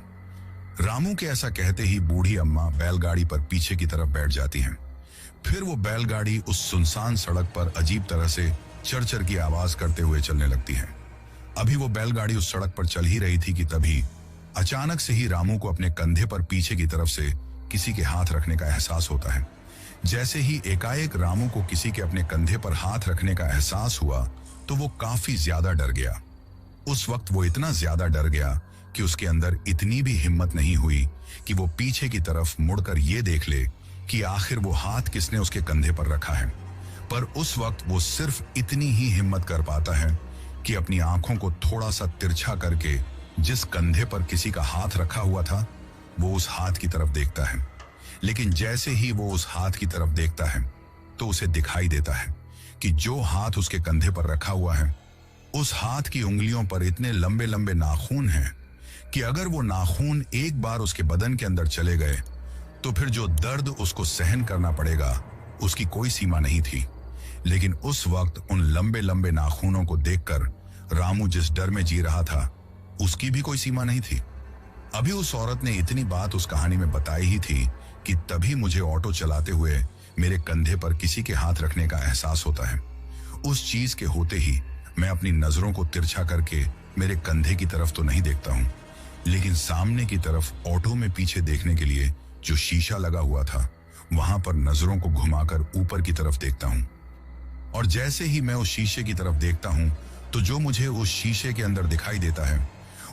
रामू के ऐसा कहते ही बूढ़ी अम्मा बैलगाड़ी पर पीछे की तरफ बैठ जाती हैं। फिर वो बैलगाड़ी उस सुनसान सड़क पर अजीब तरह से चरचर की आवाज करते हुए चलने लगती है। अभी वो बैलगाड़ी उस सड़क पर चल ही रही थी कि तभी अचानक से ही रामू को अपने कंधे पर पीछे की तरफ से किसी के हाथ रखने का एहसास होता है। जैसे ही एकाएक रामू को किसी के अपने कंधे पर हाथ रखने का एहसास हुआ तो वो काफी ज्यादा डर गया। उस वक्त वो इतना ज्यादा डर गया कि उसके अंदर इतनी भी हिम्मत नहीं हुई कि वो पीछे की तरफ मुड़कर ये देख ले कि आखिर वो हाथ किसने उसके कंधे पर रखा है। पर उस वक्त वो सिर्फ इतनी ही हिम्मत कर पाता है कि अपनी आंखों को थोड़ा सा तिरछा करके जिस कंधे पर किसी का हाथ रखा हुआ था वो उस हाथ की तरफ देखता है। लेकिन जैसे ही वो उस हाथ की तरफ देखता है तो उसे दिखाई देता है कि जो हाथ उसके कंधे पर रखा हुआ है उस हाथ की उंगलियों पर इतने लंबे लंबे नाखून हैं कि अगर वो नाखून एक बार उसके बदन के अंदर चले गए तो फिर जो दर्द उसको सहन करना पड़ेगा उसकी कोई सीमा नहीं थी। लेकिन उस वक्त उन लंबे लंबे नाखूनों को देखकर रामू जिस डर में जी रहा था उसकी भी कोई सीमा नहीं थी। अभी उस औरत ने इतनी बात उस कहानी में बताई ही थी कि तभी मुझे ऑटो चलाते हुए मेरे कंधे पर किसी के हाथ रखने का एहसास होता है। उस चीज के होते ही मैं अपनी नजरों को तिरछा करके मेरे कंधे की तरफ तो नहीं देखता हूं, लेकिन सामने की तरफ ऑटो में पीछे देखने के लिए जो शीशा लगा हुआ था वहां पर नजरों को घुमाकर ऊपर की तरफ देखता हूं। और जैसे ही मैं उस शीशे की तरफ देखता हूं तो जो मुझे उस शीशे के अंदर दिखाई देता है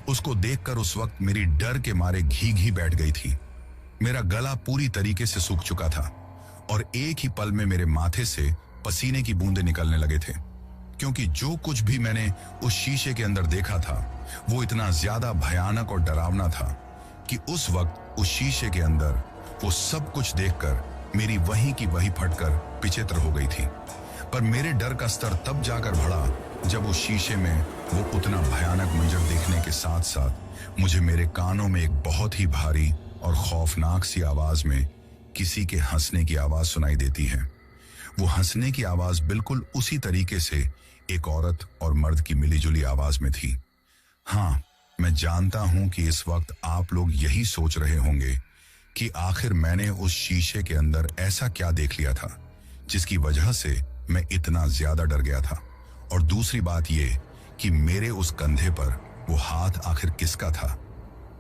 उसको देखकर उस वक्त मेरी डर के मारे घी बैठ गई थी। मेरा गला पूरी तरीके से सूख चुका था और एक ही पल में मेरे माथे से पसीने की बूंदें निकलने लगे थे, क्योंकि जो कुछ भी मैंने उस शीशे के अंदर देखा था वो इतना ज्यादा भयानक और डरावना था कि उस वक्त उस शीशे के अंदर वो सब कुछ देखकर मेरी वहीं की वहीं फटकर पिचेत्र हो गई थी। पर मेरे डर का स्तर तब जाकर बढ़ा जब उस शीशे में वो उतना भयानक मंजर देखने के साथ साथ मुझे मेरे कानों में एक बहुत ही भारी और खौफनाक सी आवाज में किसी के हंसने की आवाज सुनाई देती है। वो हंसने की आवाज बिल्कुल उसी तरीके से एक औरत और मर्द की मिलीजुली आवाज में थी। हाँ, मैं जानता हूं कि इस वक्त आप लोग यही सोच रहे होंगे कि आखिर मैंने उस शीशे के अंदर ऐसा क्या देख लिया था जिसकी वजह से मैं इतना ज्यादा डर गया था। और दूसरी बात यह कि मेरे उस कंधे पर वो हाथ आखिर किसका था।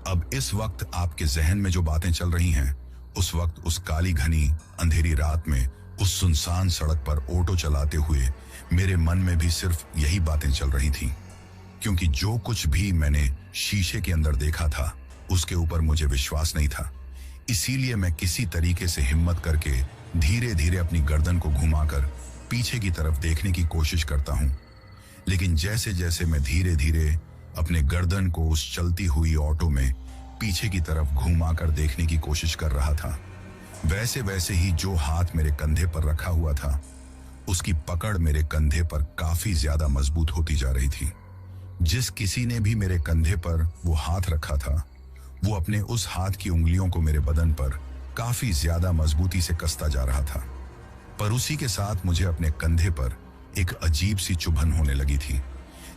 अब इस वक्त आपके जहन में जो बातें चल रही हैं उस वक्त उस काली घनी अंधेरी रात में उस सुनसान सड़क पर ऑटो चलाते हुए मेरे मन में भी सिर्फ यही बातें चल रही थीं। क्योंकि जो कुछ भी मैंने शीशे के अंदर देखा था उसके ऊपर मुझे विश्वास नहीं था। इसीलिए मैं किसी तरीके से हिम्मत करके धीरे धीरे अपनी गर्दन को घुमाकर पीछे की तरफ देखने की कोशिश करता हूं। लेकिन जैसे जैसे मैं धीरे धीरे अपने गर्दन को उस चलती हुई ऑटो में पीछे की तरफ घुमाकर देखने की कोशिश कर रहा था, वैसे वैसे ही जो हाथ मेरे कंधे पर रखा हुआ था उसकी पकड़ मेरे कंधे पर काफी ज्यादा मजबूत होती जा रही थी। जिस किसी ने भी मेरे कंधे पर वो हाथ रखा था वो अपने उस हाथ की उंगलियों को मेरे बदन पर काफी ज्यादा मजबूती से कसता जा रहा था। पर उसी के साथ मुझे अपने कंधे पर एक अजीब सी चुभन होने लगी थी,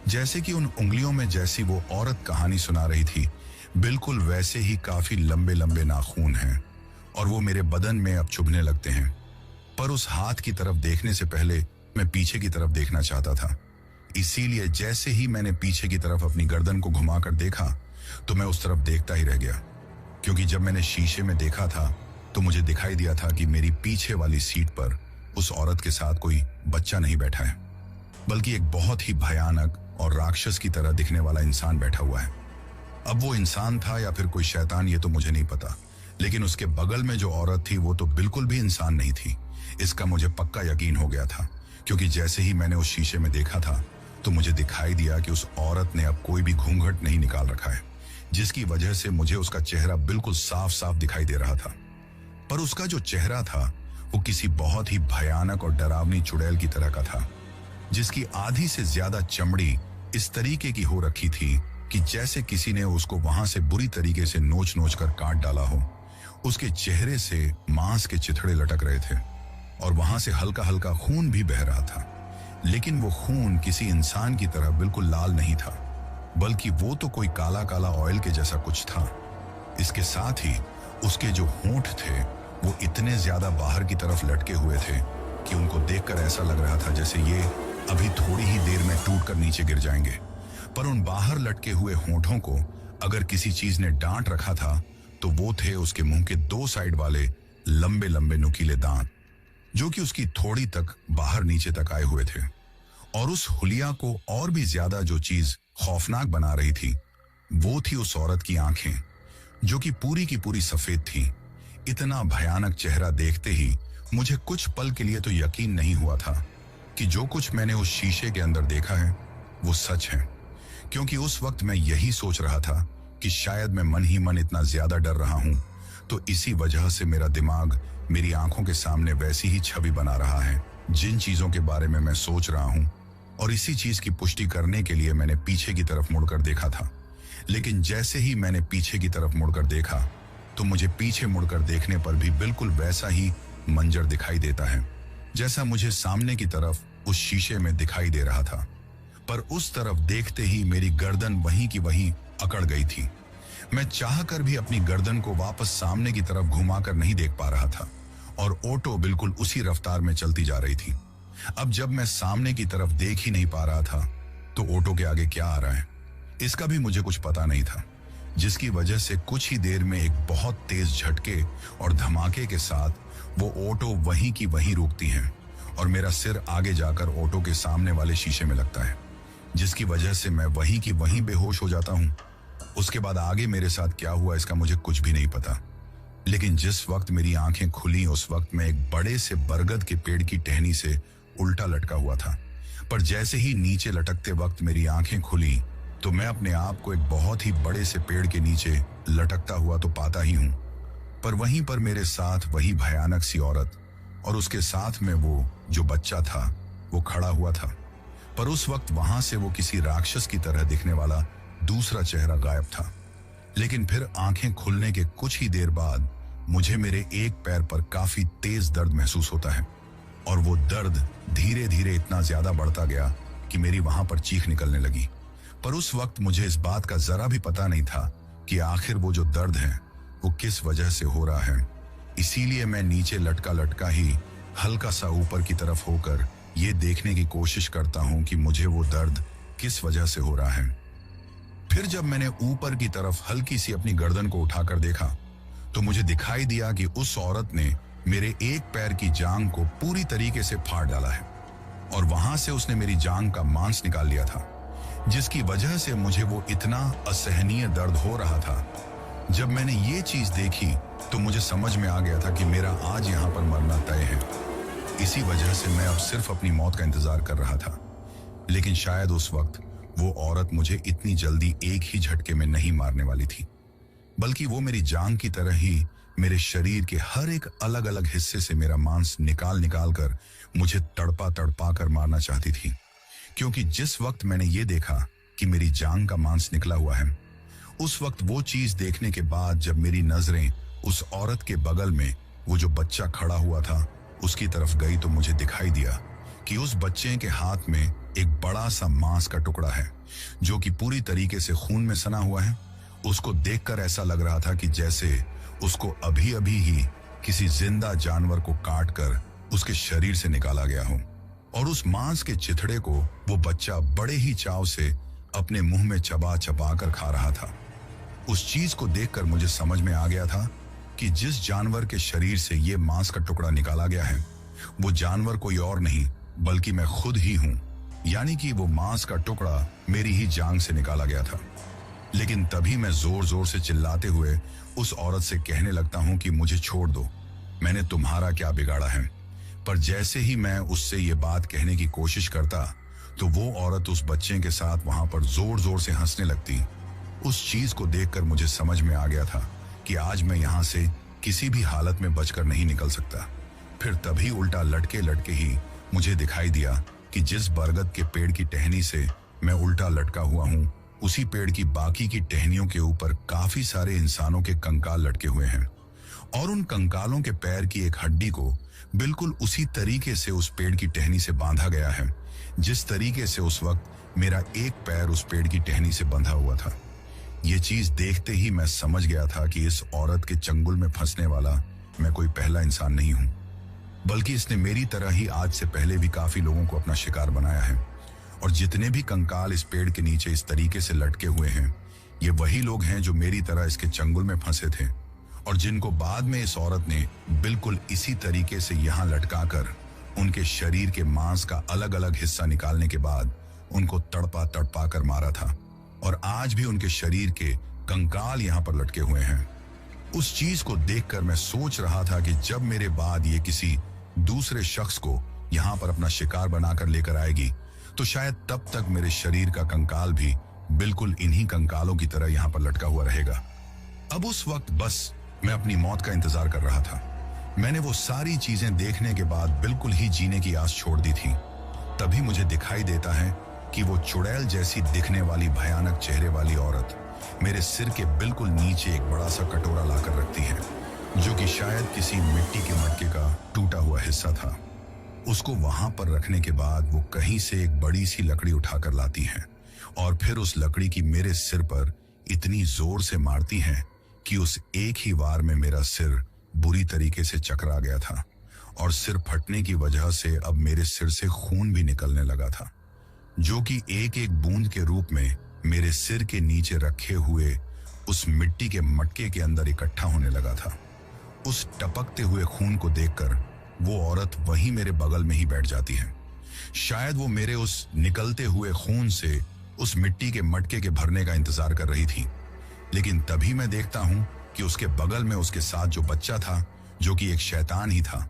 जैसे कि उन उंगलियों में जैसी वो औरत कहानी सुना रही थी बिल्कुल वैसे ही काफी लंबे लंबे नाखून हैं और वो मेरे बदन में अब चुभने लगते हैं। पर उस हाथ की तरफ देखने से पहले मैं पीछे की तरफ देखना चाहता था। इसीलिए जैसे ही मैंने पीछे की तरफ अपनी गर्दन को घुमाकर देखा तो मैं उस तरफ देखता ही रह गया, क्योंकि जब मैंने शीशे में देखा था तो मुझे दिखाई दिया था कि मेरी पीछे वाली सीट पर उस औरत के साथ कोई बच्चा नहीं बैठा है, बल्कि एक बहुत ही भयानक और राक्षस की तरह दिखने वाला इंसान बैठा हुआ है। अब वो इंसान था या फिर कोई शैतान ये तो मुझे नहीं पता, लेकिन उसके बगल में जो औरत थी वो तो बिल्कुल भी इंसान नहीं थी। इसका मुझे पक्का यकीन हो गया था, क्योंकि जैसे ही मैंने उस शीशे में देखा था तो मुझे दिखाई दिया कि उस औरत ने अब कोई भी घूंघट नहीं निकाल रखा है, जिसकी वजह से मुझे उसका चेहरा बिल्कुल साफ साफ दिखाई दे रहा था। पर उसका जो चेहरा था वो किसी बहुत ही भयानक और डरावनी चुड़ैल की तरह का था, जिसकी आधी से ज्यादा चमड़ी इस तरीके की हो रखी थी कि जैसे किसी ने उसको वहां से बुरी तरीके से नोच नोच कर काट डाला हो। उसके चेहरे से मांस के चिथड़े लटक रहे थे और वहां से हल्का हल्का खून भी बह रहा था, लेकिन वो खून किसी इंसान की तरह बिल्कुल लाल नहीं था, बल्कि वो तो कोई काला काला ऑयल के जैसा कुछ था। इसके साथ ही उसके जो होंठ थे वो इतने ज्यादा बाहर की तरफ लटके हुए थे कि उनको देखकर ऐसा लग रहा था जैसे ये अभी थोड़ी ही देर में टूटकर नीचे गिर जाएंगे। पर उन बाहर लटके हुए होंठों को अगर किसी चीज ने डांट रखा था तो वो थे उसके मुंह के दो साइड वाले लंबे लंबे नुकीले दांत, जो कि उसकी थोड़ी तक बाहर नीचे तक आए हुए थे। और उस हुलिया को और भी ज्यादा जो चीज खौफनाक बना रही थी वो थी उस औरत की आंखें, जो कि पूरी सफेद थी। इतना भयानक चेहरा देखते ही मुझे कुछ पल के लिए तो यकीन नहीं हुआ था कि जो कुछ मैंने उस शीशे के अंदर देखा है वो सच है, क्योंकि उस वक्त मैं यही सोच रहा था कि शायद मैं मन ही मन इतना ज्यादा डर रहा हूं तो इसी वजह से मेरा दिमाग मेरी आंखों के सामने वैसी ही छवि बना रहा है जिन चीजों के बारे में मैं सोच रहा हूं। और इसी चीज की पुष्टि करने के लिए मैंने पीछे की तरफ मुड़कर देखा था। लेकिन जैसे ही मैंने पीछे की तरफ मुड़कर देखा तो मुझे पीछे मुड़कर देखने पर भी बिल्कुल वैसा ही मंजर दिखाई देता है जैसा मुझे सामने की तरफ उस शीशे में दिखाई दे रहा था। पर उस तरफ देखते ही मेरी गर्दन वहीं की वहीं अकड़ गई थी। मैं चाहकर भी अपनी गर्दन को वापस सामने की तरफ घुमाकर नहीं देख पा रहा था और ऑटो बिल्कुल उसी रफ्तार में चलती जा रही थी। अब जब मैं सामने की तरफ देख ही नहीं पा रहा था तो ऑटो के आगे क्या आ रहा है इसका भी मुझे कुछ पता नहीं था, जिसकी वजह से कुछ ही देर में एक बहुत तेज झटके और धमाके के साथ वो ऑटो वहीं की वहीं रुकती है और मेरा सिर आगे जाकर ऑटो के सामने वाले शीशे में लगता है, जिसकी वजह से मैं वहीं की वहीं बेहोश हो जाता हूँ। उसके बाद आगे मेरे साथ क्या हुआ इसका मुझे कुछ भी नहीं पता, लेकिन जिस वक्त मेरी आंखें खुली उस वक्त मैं एक बड़े से बरगद के पेड़ की टहनी से उल्टा लटका हुआ था। पर जैसे ही नीचे लटकते वक्त मेरी आंखें खुली तो मैं अपने आप को एक बहुत ही बड़े से पेड़ के नीचे लटकता हुआ तो पाता ही हूं, पर वहीं पर मेरे साथ वही भयानक सी औरत और उसके साथ में वो जो बच्चा था वो खड़ा हुआ था। पर उस वक्त वहां से वो किसी राक्षस की तरह दिखने वाला दूसरा चेहरा गायब था। लेकिन फिर आंखें खुलने के कुछ ही देर बाद मुझे मेरे एक पैर पर काफी तेज दर्द महसूस होता है और वो दर्द धीरे धीरे इतना ज्यादा बढ़ता गया कि मेरी वहां पर चीख निकलने लगी। पर उस वक्त मुझे इस बात का जरा भी पता नहीं था कि आखिर वो जो दर्द है वो किस वजह से हो रहा है। इसीलिए मैं नीचे लटका लटका ही हल्का सा ऊपर की तरफ होकर ये देखने की कोशिश करता हूं कि मुझे वो दर्द किस वजह से हो रहा है। फिर जब मैंने ऊपर की तरफ हल्की सी अपनी गर्दन को उठाकर देखा तो मुझे दिखाई दिया कि उस औरत ने मेरे एक पैर की जांघ को पूरी तरीके से फाड़ डाला है और वहां से उसने मेरी जांघ का मांस निकाल लिया था। जिसकी वजह से मुझे वो इतना असहनीय दर्द हो रहा था। जब मैंने ये चीज देखी तो मुझे समझ में आ गया था कि मेरा आज यहाँ पर मरना तय है। इसी वजह से मैं अब सिर्फ अपनी मौत का इंतजार कर रहा था। लेकिन शायद उस वक्त वो औरत मुझे इतनी जल्दी एक ही झटके में नहीं मारने वाली थी, बल्कि वो मेरी जान की तरह ही मेरे शरीर के हर एक अलग अलग हिस्से से मेरा मांस निकाल निकाल कर मुझे तड़पा तड़पा कर मारना चाहती थी। क्योंकि जिस वक्त मैंने ये देखा कि मेरी जान का मांस निकला हुआ है, उस वक्त वो चीज देखने के बाद जब मेरी नजरें उस औरत के बगल में वो जो बच्चा खड़ा हुआ था उसकी तरफ गई, तो मुझे दिखाई दिया कि उस बच्चे के हाथ में एक बड़ा सा मांस का टुकड़ा है जो कि पूरी तरीके से खून में सना हुआ है। उसको देखकर ऐसा लग रहा था कि जैसे उसको अभी अभी ही किसी जिंदा जानवर को काट कर उसके शरीर से निकाला गया हो। और उस मांस के चिथड़े को वो बच्चा बड़े ही चाव से अपने मुंह में चबा चबा कर खा रहा था। उस चीज को देखकर मुझे समझ में आ गया था कि जिस जानवर के शरीर से ये मांस का टुकड़ा निकाला गया है वो जानवर कोई और नहीं बल्कि मैं खुद ही हूं। यानी कि वो मांस का टुकड़ा मेरी ही जान से निकाला गया था। लेकिन तभी मैं जोर जोर से चिल्लाते हुए उस औरत से कहने लगता हूं कि मुझे छोड़ दो, मैंने तुम्हारा क्या बिगाड़ा है। पर जैसे ही मैं उससे ये बात कहने की कोशिश करता तो वो औरत उस बच्चे के साथ वहां पर जोर जोर से हंसने लगती। उस चीज को देखकर मुझे समझ में आ गया था कि आज मैं यहां से किसी भी हालत में बचकर नहीं निकल सकता। फिर तभी उल्टा लटके लटके ही मुझे दिखाई दिया कि जिस बरगद के पेड़ की टहनी से मैं उल्टा लटका हुआ हूं, उसी पेड़ की बाकी की टहनियों के ऊपर काफी सारे इंसानों के कंकाल लटके हुए हैं। और उन कंकालों के पैर की एक हड्डी को बिल्कुल उसी तरीके से उस पेड़ की टहनी से बांधा गया है जिस तरीके से उस वक्त मेरा एक पैर उस पेड़ की टहनी से बंधा हुआ था। ये चीज देखते ही मैं समझ गया था कि इस औरत के चंगुल में फंसने वाला मैं कोई पहला इंसान नहीं हूं, बल्कि इसने मेरी तरह ही आज से पहले भी काफी लोगों को अपना शिकार बनाया है। और जितने भी कंकाल इस पेड़ के नीचे इस तरीके से लटके हुए हैं, ये वही लोग हैं जो मेरी तरह इसके चंगुल में फंसे थे और जिनको बाद में इस औरत ने बिल्कुल इसी तरीके से यहाँ लटकाकर उनके शरीर के मांस का अलग अलग हिस्सा निकालने के बाद उनको तड़पा तड़पा कर मारा था। और आज भी उनके शरीर के कंकाल यहाँ पर लटके हुए हैं। उस चीज को देखकर मैं सोच रहा था कि जब मेरे बाद ये किसी दूसरे शख्स को यहाँ पर अपना शिकार बनाकर लेकर आएगी तो शायद तब तक मेरे शरीर का कंकाल भी बिल्कुल इन्हीं कंकालों की तरह यहाँ पर लटका हुआ रहेगा। अब उस वक्त बस मैं अपनी मौत का इंतजार कर रहा था। मैंने वो सारी चीजें देखने के बाद बिल्कुल ही जीने की आस छोड़ दी थी। तभी मुझे दिखाई देता है कि वो चुड़ैल जैसी दिखने वाली भयानक चेहरे वाली औरत मेरे सिर के बिल्कुल नीचे एक बड़ा सा कटोरा लाकर रखती है जो कि शायद किसी मिट्टी के मटके का टूटा हुआ हिस्सा था। उसको वहां पर रखने के बाद वो कहीं से एक बड़ी सी लकड़ी उठाकर लाती है और फिर उस लकड़ी की मेरे सिर पर इतनी जोर से मारती है कि उस एक ही वार में मेरा सिर बुरी तरीके से चकरा गया था और सिर फटने की वजह से अब मेरे सिर से खून भी निकलने लगा था जो कि एक एक बूंद के रूप में मेरे सिर के नीचे रखे हुए उस मिट्टी के मटके के अंदर इकट्ठा होने लगा था। उस टपकते हुए खून को देखकर वो औरत वहीं मेरे बगल में ही बैठ जाती है। शायद वो मेरे उस निकलते हुए खून से उस मिट्टी के मटके के भरने का इंतजार कर रही थी। लेकिन तभी मैं देखता हूं कि उसके बगल में उसके साथ जो बच्चा था जो कि एक शैतान ही था,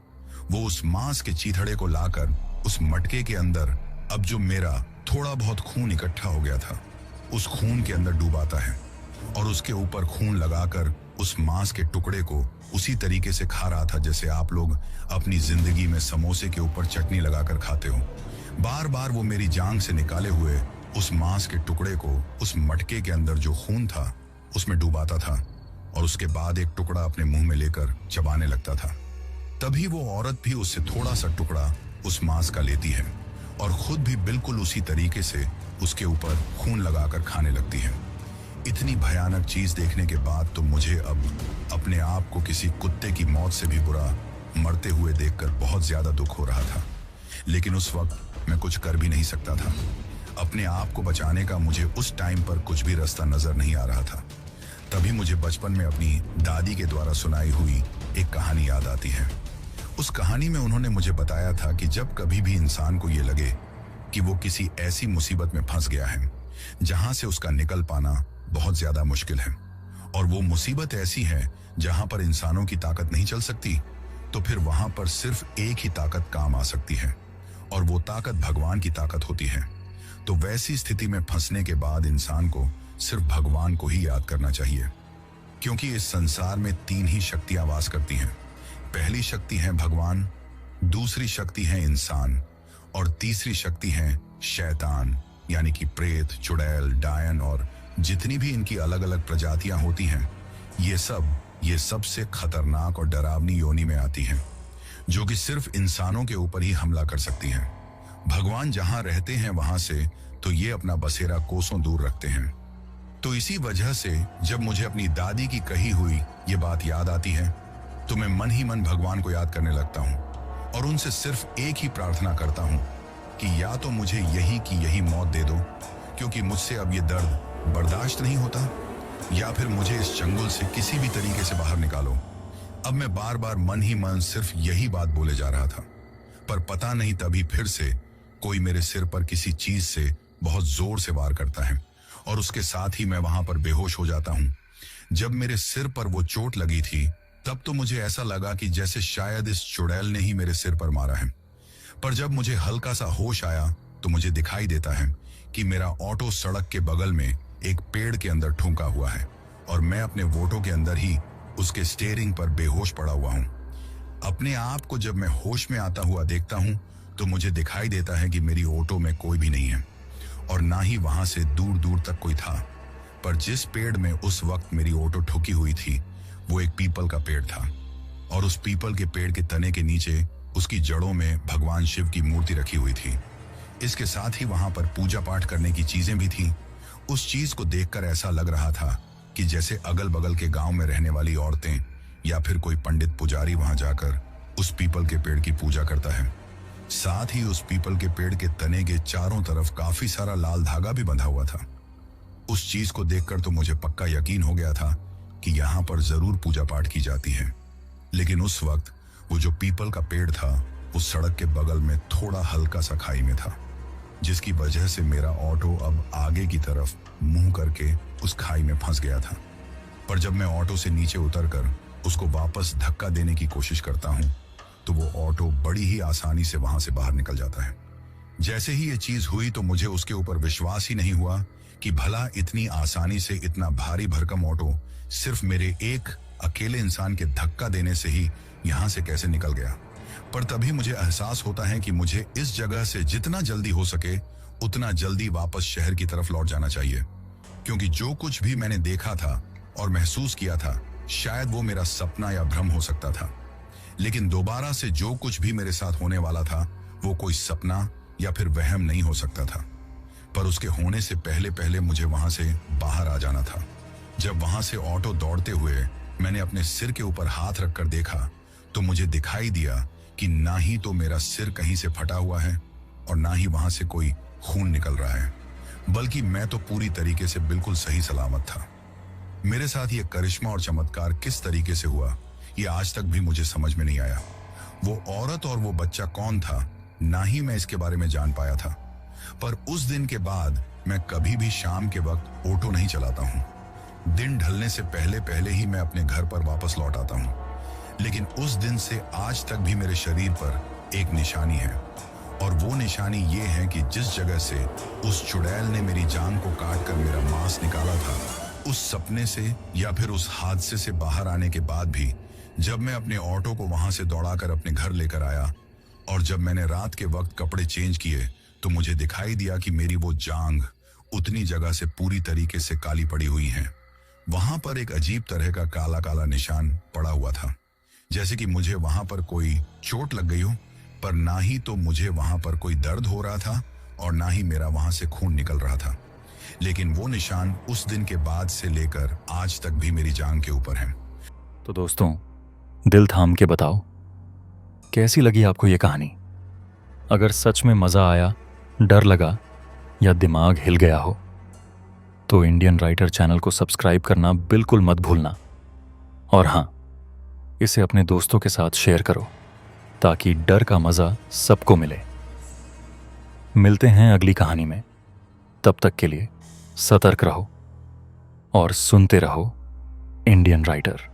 वो उस मांस के चीथड़े को लाकर उस मटके के अंदर अब जो मेरा थोड़ा बहुत खून इकट्ठा हो गया था उस खून के अंदर डूबाता है और उसके ऊपर खून लगाकर उस मांस के टुकड़े को उसी तरीके से खा रहा था जैसे आप लोग अपनी जिंदगी में समोसे के ऊपर चटनी लगाकर खाते हो। बार बार वो मेरी जांघ से निकाले हुए उस मांस के टुकड़े को उस मटके के अंदर जो खून था उसमें डुबाता था और उसके बाद एक टुकड़ा अपने मुंह में लेकर चबाने लगता था। तभी वो औरत भी उससे थोड़ा सा टुकड़ा उस मांस का लेती है और खुद भी बिल्कुल उसी तरीके से उसके ऊपर खून लगाकर खाने लगती है। इतनी भयानक चीज देखने के बाद तो मुझे अब अपने आप को किसी कुत्ते की मौत से भी बुरा मरते हुए देखकर बहुत ज्यादा दुख हो रहा था। लेकिन उस वक्त मैं कुछ कर भी नहीं सकता था। अपने आप को बचाने का मुझे उस टाइम पर कुछ भी रास्ता नजर नहीं आ रहा था। तभी मुझे बचपन में अपनी दादी के द्वारा सुनाई हुई एक कहानी याद आती है। उस कहानी में उन्होंने मुझे बताया था कि जब कभी भी इंसान को ये लगे कि वो किसी ऐसी मुसीबत में फंस गया है जहां से उसका निकल पाना बहुत ज्यादा मुश्किल है। और वो मुसीबत ऐसी है जहां पर इंसानों की ताकत नहीं चल सकती, तो फिर वहां पर सिर्फ एक ही ताकत काम आ सकती है, और वो ताकत भगवान की ताकत होती है। तो वैसी स्थिति में फंसने के बाद इंसान को सिर्फ भगवान को ही याद करना चाहिए, क्योंकि इस संसार में 3 ही शक्तियां वास करती हैं। पहली शक्ति है भगवान, दूसरी शक्ति है इंसान, और तीसरी शक्ति है शैतान, यानी कि प्रेत, चुड़ैल, डायन और जितनी भी इनकी अलग अलग प्रजातियां होती हैं। ये सबसे खतरनाक और डरावनी योनि में आती हैं, जो कि सिर्फ इंसानों के ऊपर ही हमला कर सकती हैं। भगवान जहां रहते हैं वहां से तो ये अपना बसेरा कोसों दूर रखते हैं। तो इसी वजह से जब मुझे अपनी दादी की कही हुई ये बात याद आती है, तो मैं मन ही मन भगवान को याद करने लगता हूँ और उनसे सिर्फ एक ही प्रार्थना करता हूँ कि या तो मुझे यही की यही मौत दे दो, क्योंकि मुझसे अब ये दर्द बर्दाश्त नहीं होता, या फिर मुझे इस चंगुल से किसी भी तरीके से बाहर निकालो। अब मैं बार बार मन ही मन सिर्फ यही बात बोले जा रहा था, पर पता नहीं तभी फिर से कोई मेरे सिर पर किसी चीज से बहुत जोर से वार करता है, और उसके साथ ही मैं वहां पर बेहोश हो जाता हूँ। जब मेरे सिर पर वो चोट लगी थी, तब तो मुझे ऐसा लगा कि जैसे शायद इस चुड़ैल ने ही मेरे सिर पर मारा है। पर जब मुझे हल्का सा होश आया तो मुझे दिखाई देता है कि मेरा ऑटो सड़क के बगल में एक पेड़ के अंदर ठुका हुआ है, और मैं अपने वोटों के अंदर ही उसके स्टीयरिंग पर बेहोश पड़ा हुआ हूँ। अपने आप को जब मैं होश में आता हुआ देखता हूँ तो मुझे दिखाई देता है कि मेरी ऑटो में कोई भी नहीं है, और ना ही वहां से दूर दूर तक कोई था। पर जिस पेड़ में उस वक्त मेरी ऑटो ठुकी हुई थी वो एक पीपल का पेड़ था, और उस पीपल के पेड़ के तने के नीचे उसकी जड़ों में भगवान शिव की मूर्ति रखी हुई थी। इसके साथ ही वहां पर पूजा पाठ करने की चीजें भी थी। उस चीज को देखकर ऐसा लग रहा था कि जैसे अगल बगल के गांव में रहने वाली औरतें या फिर कोई पंडित पुजारी वहां जाकर उस पीपल के पेड़ की पूजा करता है। साथ ही उस पीपल के पेड़ के तने के चारों तरफ काफी सारा लाल धागा भी बंधा हुआ था। उस चीज को देखकर तो मुझे पक्का यकीन हो गया था कि यहाँ पर जरूर पूजा पाठ की जाती है। लेकिन उस वक्त वो जो पीपल का पेड़ था उस सड़क के बगल में थोड़ा हल्का सा खाई में था, जिसकी वजह से मेरा ऑटो अब आगे की तरफ मुंह करके उस खाई में फंस गया था। पर जब मैं ऑटो से नीचे उतरकर उसको वापस धक्का देने की कोशिश करता हूं, तो वो ऑटो बड़ी ही आसानी से वहां से बाहर निकल जाता है। जैसे ही ये चीज हुई तो मुझे उसके ऊपर विश्वास ही नहीं हुआ कि भला इतनी आसानी से इतना भारी भरकम ऑटो सिर्फ मेरे एक अकेले इंसान के धक्का देने से ही यहां से कैसे निकल गया। पर तभी मुझे एहसास होता है कि मुझे इस जगह से जितना जल्दी हो सके उतना जल्दी वापस शहर की तरफ लौट जाना चाहिए, क्योंकि जो कुछ भी मैंने देखा था और महसूस किया था शायद वो मेरा सपना या भ्रम हो सकता था। लेकिन दोबारा से जो कुछ भी मेरे साथ होने वाला था वो कोई सपना या फिर वहम नहीं हो सकता था, पर उसके होने से पहले पहले मुझे वहां से बाहर आ जाना था। जब वहां से ऑटो दौड़ते हुए मैंने अपने सिर के ऊपर हाथ रखकर देखा तो मुझे दिखाई दिया कि ना ही तो मेरा सिर कहीं से फटा हुआ है और ना ही वहां से कोई खून निकल रहा है, बल्कि मैं तो पूरी तरीके से बिल्कुल सही सलामत था। मेरे साथ ये करिश्मा और चमत्कार किस तरीके से हुआ ये आज तक भी मुझे समझ में नहीं आया। वो औरत और वो बच्चा कौन था ना ही मैं इसके बारे में जान पाया था। पर उस दिन के बाद मैं कभी भी शाम के वक्त ऑटो नहीं चलाता हूँ। दिन ढलने से पहले पहले ही मैं अपने घर पर वापस लौट आता हूँ। लेकिन उस दिन से आज तक भी मेरे शरीर पर एक निशानी है, और वो निशानी ये है कि जिस जगह से उस चुड़ैल ने मेरी जान को काट कर मेरा मांस निकाला था, उस सपने से या फिर उस हादसे से बाहर आने के बाद भी जब मैं अपने ऑटो को वहां से दौड़ाकर अपने घर लेकर आया और जब मैंने रात के वक्त कपड़े चेंज किए तो मुझे दिखाई दिया कि मेरी वो जांघ उतनी जगह से पूरी तरीके से काली पड़ी हुई है। वहां पर एक अजीब तरह का काला काला निशान पड़ा हुआ था, जैसे कि मुझे वहां पर कोई चोट लग गई हो, पर ना ही तो मुझे वहां पर कोई दर्द हो रहा था और ना ही मेरा वहां से खून निकल रहा था। लेकिन वो निशान उस दिन के बाद से लेकर आज तक भी मेरी जांघ के ऊपर है। तो दोस्तों, दिल थाम के बताओ कैसी लगी आपको ये कहानी। अगर सच में मज़ा आया, डर लगा या दिमाग हिल गया हो तो इंडियन राइटर चैनल को सब्सक्राइब करना बिल्कुल मत भूलना। और हाँ, इसे अपने दोस्तों के साथ शेयर करो ताकि डर का मज़ा सबको मिले। मिलते हैं अगली कहानी में, तब तक के लिए सतर्क रहो और सुनते रहो इंडियन राइटर।